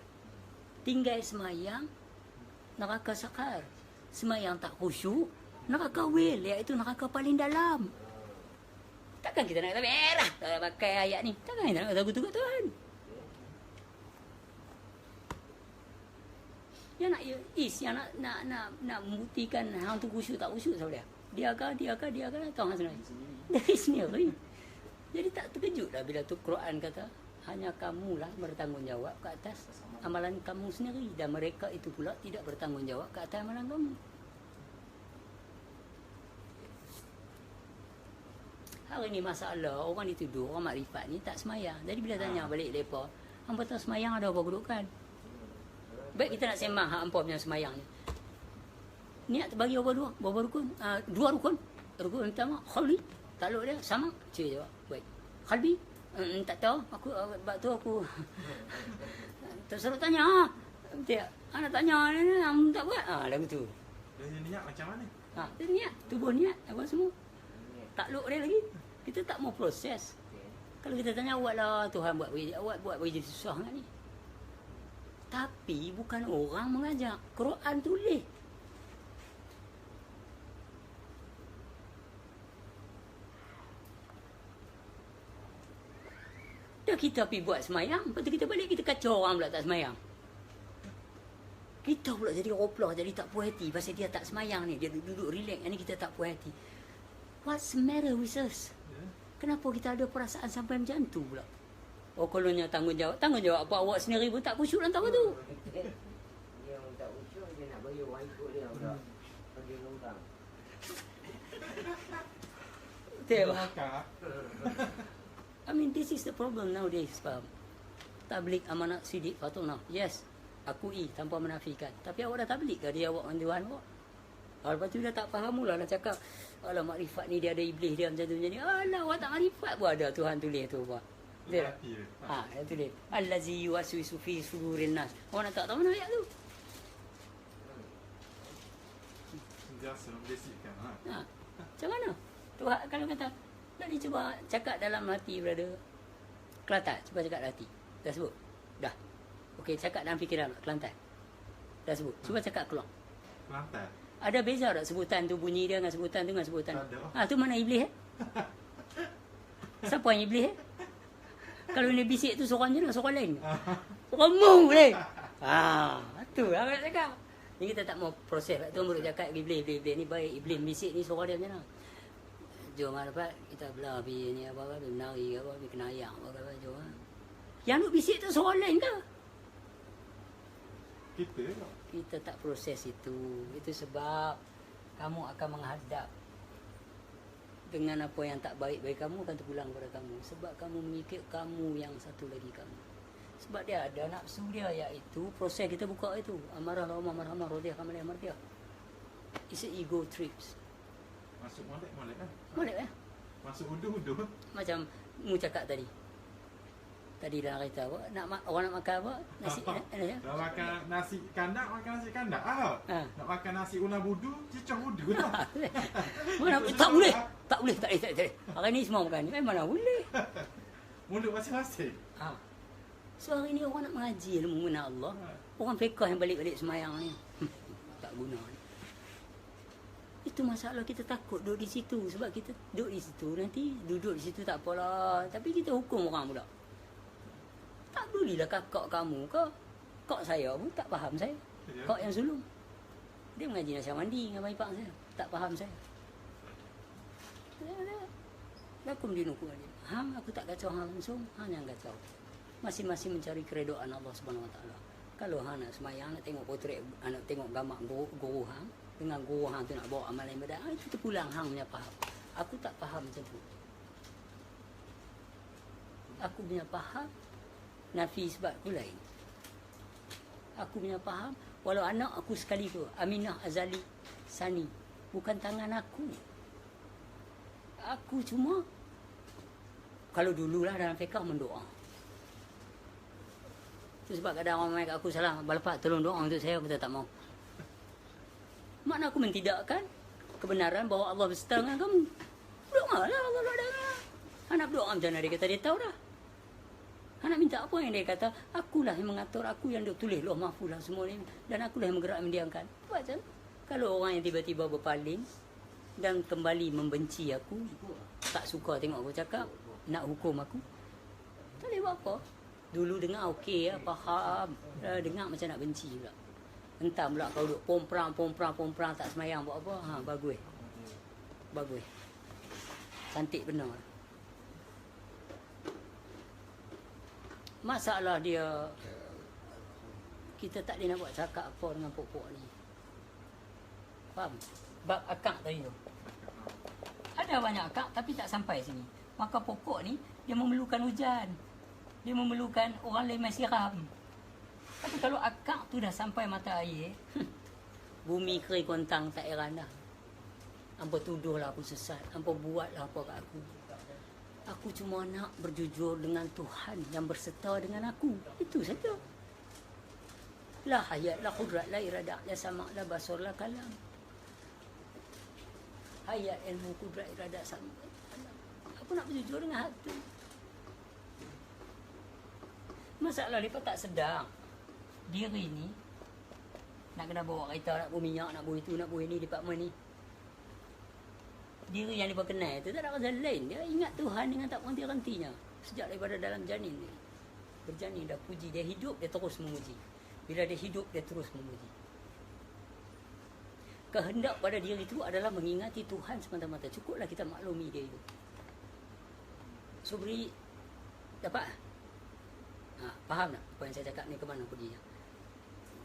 Tinggal semayang neraka sakar. Semayang tak khusyuk neraka wil, iaitu neraka paling dalam. Takkan kita nak merah tak pakai ayat ni. Takkan kita nak tahu tu Tuhan. Yang nak membuktikan hang tu khusyuk tak khusyuk sahaja. Dia kah tahu hang sendiri. Dari sendiri. Jadi tak terkejutlah bila tu Quran kata hanya kamulah bertanggungjawab ke atas amalan kamu sendiri dan mereka itu pula tidak bertanggungjawab ke atas amalan kamu. Sekarang ni masalah orang dituduh orang makrifat ni tak semayang. Jadi bila tanya balik depa, hangpa tahu semayang ada apa kedudukan? Baik kita nak sembang hak hangpa punya semayang ni. Niat terbagi berapa rukun? 2 rukun. Rukun pertama khalwi, takluk dia sama. Cik jawab, baik. Khalbi? Tak tahu. Sebab tu aku terserut tanya. Dia anak tanya ni tak buat. Lagu tu. Dia niat macam mana? Dia niat, tubuh niat apa semua. Takluk dia lagi. Kita tak mau proses. Kalau kita tanya awaklah Tuhan buat jadi susah kan ni. Tapi bukan orang mengajak. Quran tulis. Dah kita pergi buat semayang, lepas tu kita balik kita kacau orang pula tak semayang. Kita pula jadi oplah, jadi tak puas hati pasal dia tak semayang ni. Dia duduk relax, ni kita tak puas hati. What's the matter with us? Kenapa kita ada perasaan sampai macam tu pula? Oh, kolonnya tanggungjawab apa awak sendiri pun tak khusyuk dalam tahu tu. Dia tak khusyuk, dia nak bagi orang ikut dia pula. Bagi orang. I mean, this is the problem nowadays, faham? Tabligh amanat sidik fatuna. Yes, akui tanpa menafikan. Tapi awak dah tabligh ke dia awak dengan Tuhan awak? Lepas tu dah tak faham mula lah cakap, alah makrifat ni dia ada iblis dia macam tu macam ni. Alah, awak tak makrifat pun ada Tuhan tulis tu apa. Betul tak? Dia tulis. Allazi yuwaswisu fi sudurin nas. Awak nak tak tahu mana ayat tu? Sentiasa membesikkan. Macam mana? Tuhan kalau kata, nak cuba cakap dalam hati, brother. Kelantan, cuba cakap dalam hati. Dah sebut? Dah. Okey, cakap dalam fikiran, Kelantan. Dah sebut. Cuba cakap keluar. Kelantan. Ada beza tak sebutan tu bunyi dia dengan sebutan tu dengan sebutan? Ada. Tu mana iblis Siapa yang iblis Kalau ni bisik tu seorang je lah, seorang lain. Seorang mu boleh. Tu lah nak cakap. Ni kita tak mau proses. Tu baru cakap iblis ni baik. Iblis bisik ni seorang dia macam mana? Jom dapat kita belah pergi ni apa menari apa pergi kena ayam apa jom. Yang nak bisik tu seorang lain ke? Kita tak proses itu. Itu sebab kamu akan menghadap dengan apa yang tak baik bagi kamu akan terpulang kepada kamu. Sebab kamu mengikut kamu yang satu lagi kamu. Sebab dia ada nafsu dia, iaitu proses kita buka itu. Amarah lawamah marhamah rodiyah kamalih mardiyah. It's a ego trips. Masuk molek kan? Molek kan? Masuk uduh. Macam mu cakap tadi. Tadi dah cerita apa? Orang nak makan apa? Nasi nak makan nasi kandak, makan nasi kandak. Nak makan nasi una budu, cicah budu lah. Mana tak boleh. Tak boleh. Hari ni semua makan ni. Memang boleh. Mulut masing-masing. So hari ni orang nak mengaji ilmu mengenal Allah. Orang fiqh yang balik-balik semayang ni. Tak guna ni. Itu masalah kita takut duduk di situ. Sebab kita duduk di situ nanti duduk di situ tak apalah. Tapi kita hukum orang pula. Tak pedulilah kakak kamu ke. Kak saya pun tak faham saya. Kak yang sulung. Dia mengaji nasihat mandi dengan bapak saya. Tak faham saya. Lakum dinukum alim. Aku tak kacau hang langsung. Hang yang kacau. Masing-masing mencari keredoan Allah Subhanahu Wa Taala. Kalau hang nak semayang, nak tengok potret, nak tengok gambar guru hang. Dengan guru hang tu nak bawa amalan ibadat. Itu terpulang hang punya faham. Aku tak faham macam tu. Aku punya faham nafi sebab aku lain. Aku punya faham walau anak aku sekali tu Aminah Azali Sani bukan tangan aku. Aku cuma kalau dululah dalam fiqh mendoa. Tu sebab kadang orang main kat aku salah, balapak tolong doa untuk saya, aku tak mau. Makna aku mentidakkan kebenaran bahawa Allah berserta dengan kamu. Doa lah Allah dengan. Anak berdoa macam mana dia kata dia tahu dah. Anak minta apa yang dia kata, akulah yang mengatur, aku yang dia tulis Lauh Mahfuz lah semua ni. Dan akulah yang bergerak mendiamkan. Buat macam kalau orang yang tiba-tiba berpaling dan kembali membenci aku, tak suka tengok aku cakap, nak hukum aku, tak boleh buat apa. Dulu dengar okey ya, faham. Dengar macam nak benci pula. Entah pula kau duduk pomprang tak semayang buat apa. Bagus. Cantik benar. Masalah dia kita tak boleh nak buat cakap apa dengan pokok ni. Faham? Bab akak tadi tu. Ada ada banyak akak tapi tak sampai sini. Maka pokok ni dia memerlukan hujan. Dia memerlukan orang lain main siram. Tapi kalau akak tu dah sampai mata air, bumi kering kontang tak heran dah. Hampa tuduhlah aku sesat. Hampa buatlah apa kat aku. Aku cuma nak berjujur dengan Tuhan yang berserta dengan aku. Itu saja. La hayat, la qudrat, la iradah, la sama', la basar, la kalam. Hayat, ilmu, kudrat, iradah, sama'. Aku nak berjujur dengan hati. Masalah mereka tak sedar. Diri ni nak kena bawa kereta, nak bawa minyak, nak bawa itu, nak bawa ini, department ni. Diri yang dia kenal tu tak ada pasal lain. Dia ingat Tuhan dengan tak berhenti-hentinya. Sejak daripada dalam janin ni. Berjanin dah puji. Dia hidup, dia terus memuji. Bila dia hidup, dia terus memuji. Kehendak pada diri itu adalah mengingati Tuhan semata-mata. Cukuplah kita maklumi dia itu. Subri dapat? Faham tak apa yang saya cakap ni ke mana pergi?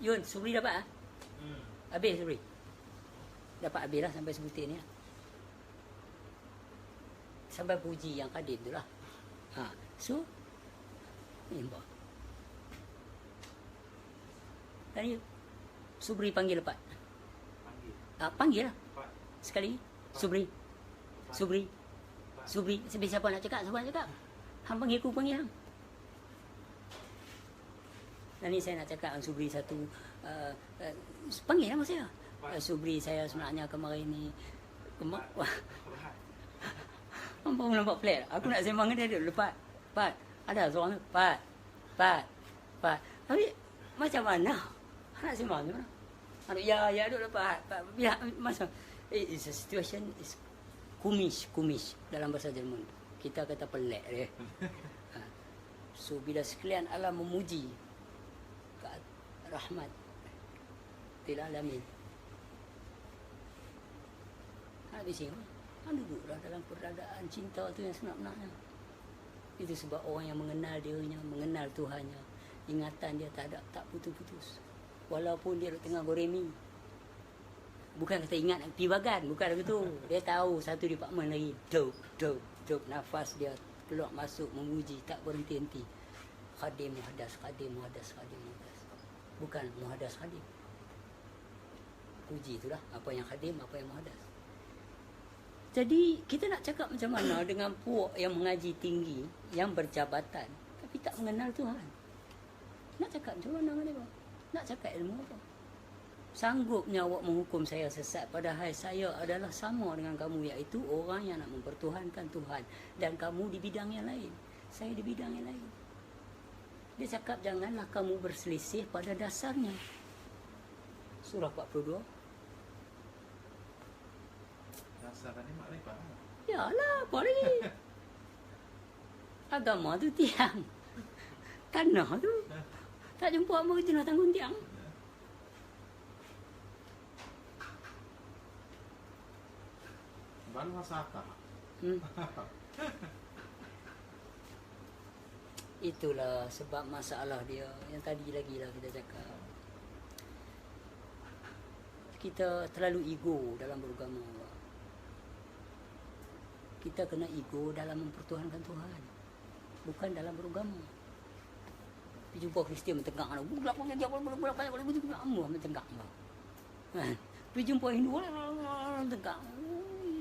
Yun, Subri dapat? Habis Subri? Dapat habis lah sampai sebutir ni lah. Sampai puji yang kadim tu lah. So, ni nampak. Tadi Subri panggil lepas. Panggil lah. Sekali. Subri. Subri. Subri. Siapa nak cakap? Siapa nak cakap? Hang panggil aku, panggil hang. Dan ni saya nak cakap dengan Subri satu. Panggil nama saya. Subri, saya sebenarnya kemarin ni. Nampak nampak flat. Aku nak sembang dengan dia dulu. Pat. Ada seorang ni. Pat. Tapi macam mana? Nak sembang macam mana? Ya, duduk Pat. Biar masa. It's a situation is kumish dalam bahasa Jerman. Kita kata pelik dia. So bila sekalian Allah memuji rahmat til alamin. Habis ini. Duduklah dalam peradaan cinta tu yang sebenar-benarnya. Itu sebab orang yang mengenal dirinya, mengenal Tuhannya, ingatan dia tak putus-putus. Walaupun dia tengah goremi. Bukan kata ingat nak pergi bagan, bukan begitu. Dia tahu satu department lagi. Duk nafas dia keluar masuk memuji tak berhenti-henti. Khadim muhaddas. Bukan muhaddas khadim. Puji itulah apa yang khadim, apa yang muhaddas. Jadi kita nak cakap macam mana dengan puak yang mengaji tinggi, yang berjabatan, tapi tak mengenal Tuhan. Nak cakap macam mana dengan dia? Nak cakap ilmu apa? Sanggupnya awak menghukum saya sesat, padahal saya adalah sama dengan kamu, iaitu orang yang nak mempertuhankan Tuhan. Dan kamu di bidang yang lain, saya di bidang yang lain. Dia cakap janganlah kamu berselisih pada dasarnya. Surah 42. Dasar ni makrifat. Yalah, apa lagi? Agama tu tiang. Tanah tu tak jumpa apa kita nak tanggung tiang. Baru masa apa? Itulah sebab masalah dia. Yang tadi lagi lah kita cakap. Kita terlalu ego dalam beragama. Kita kena ego dalam mempertuhankan Tuhan, bukan dalam beragama. Pergi jumpa Kristian mentengak kan. Bulak banyak mentengak. Pergi jumpa Hindu mentengak.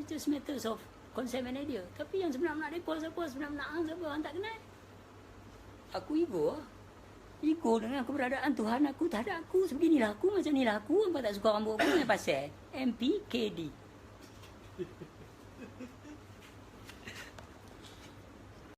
It's just matters of concept and idea. Tapi yang sebenar-benar mereka siapa, sebenar-benar siapa, orang tak kenal. Aku ego. Ego dengan keberadaan Tuhan aku tak ada aku. Sebeginilah aku, macam inilah aku. Hampa tak suka rambut aku dengan pasal MPKD.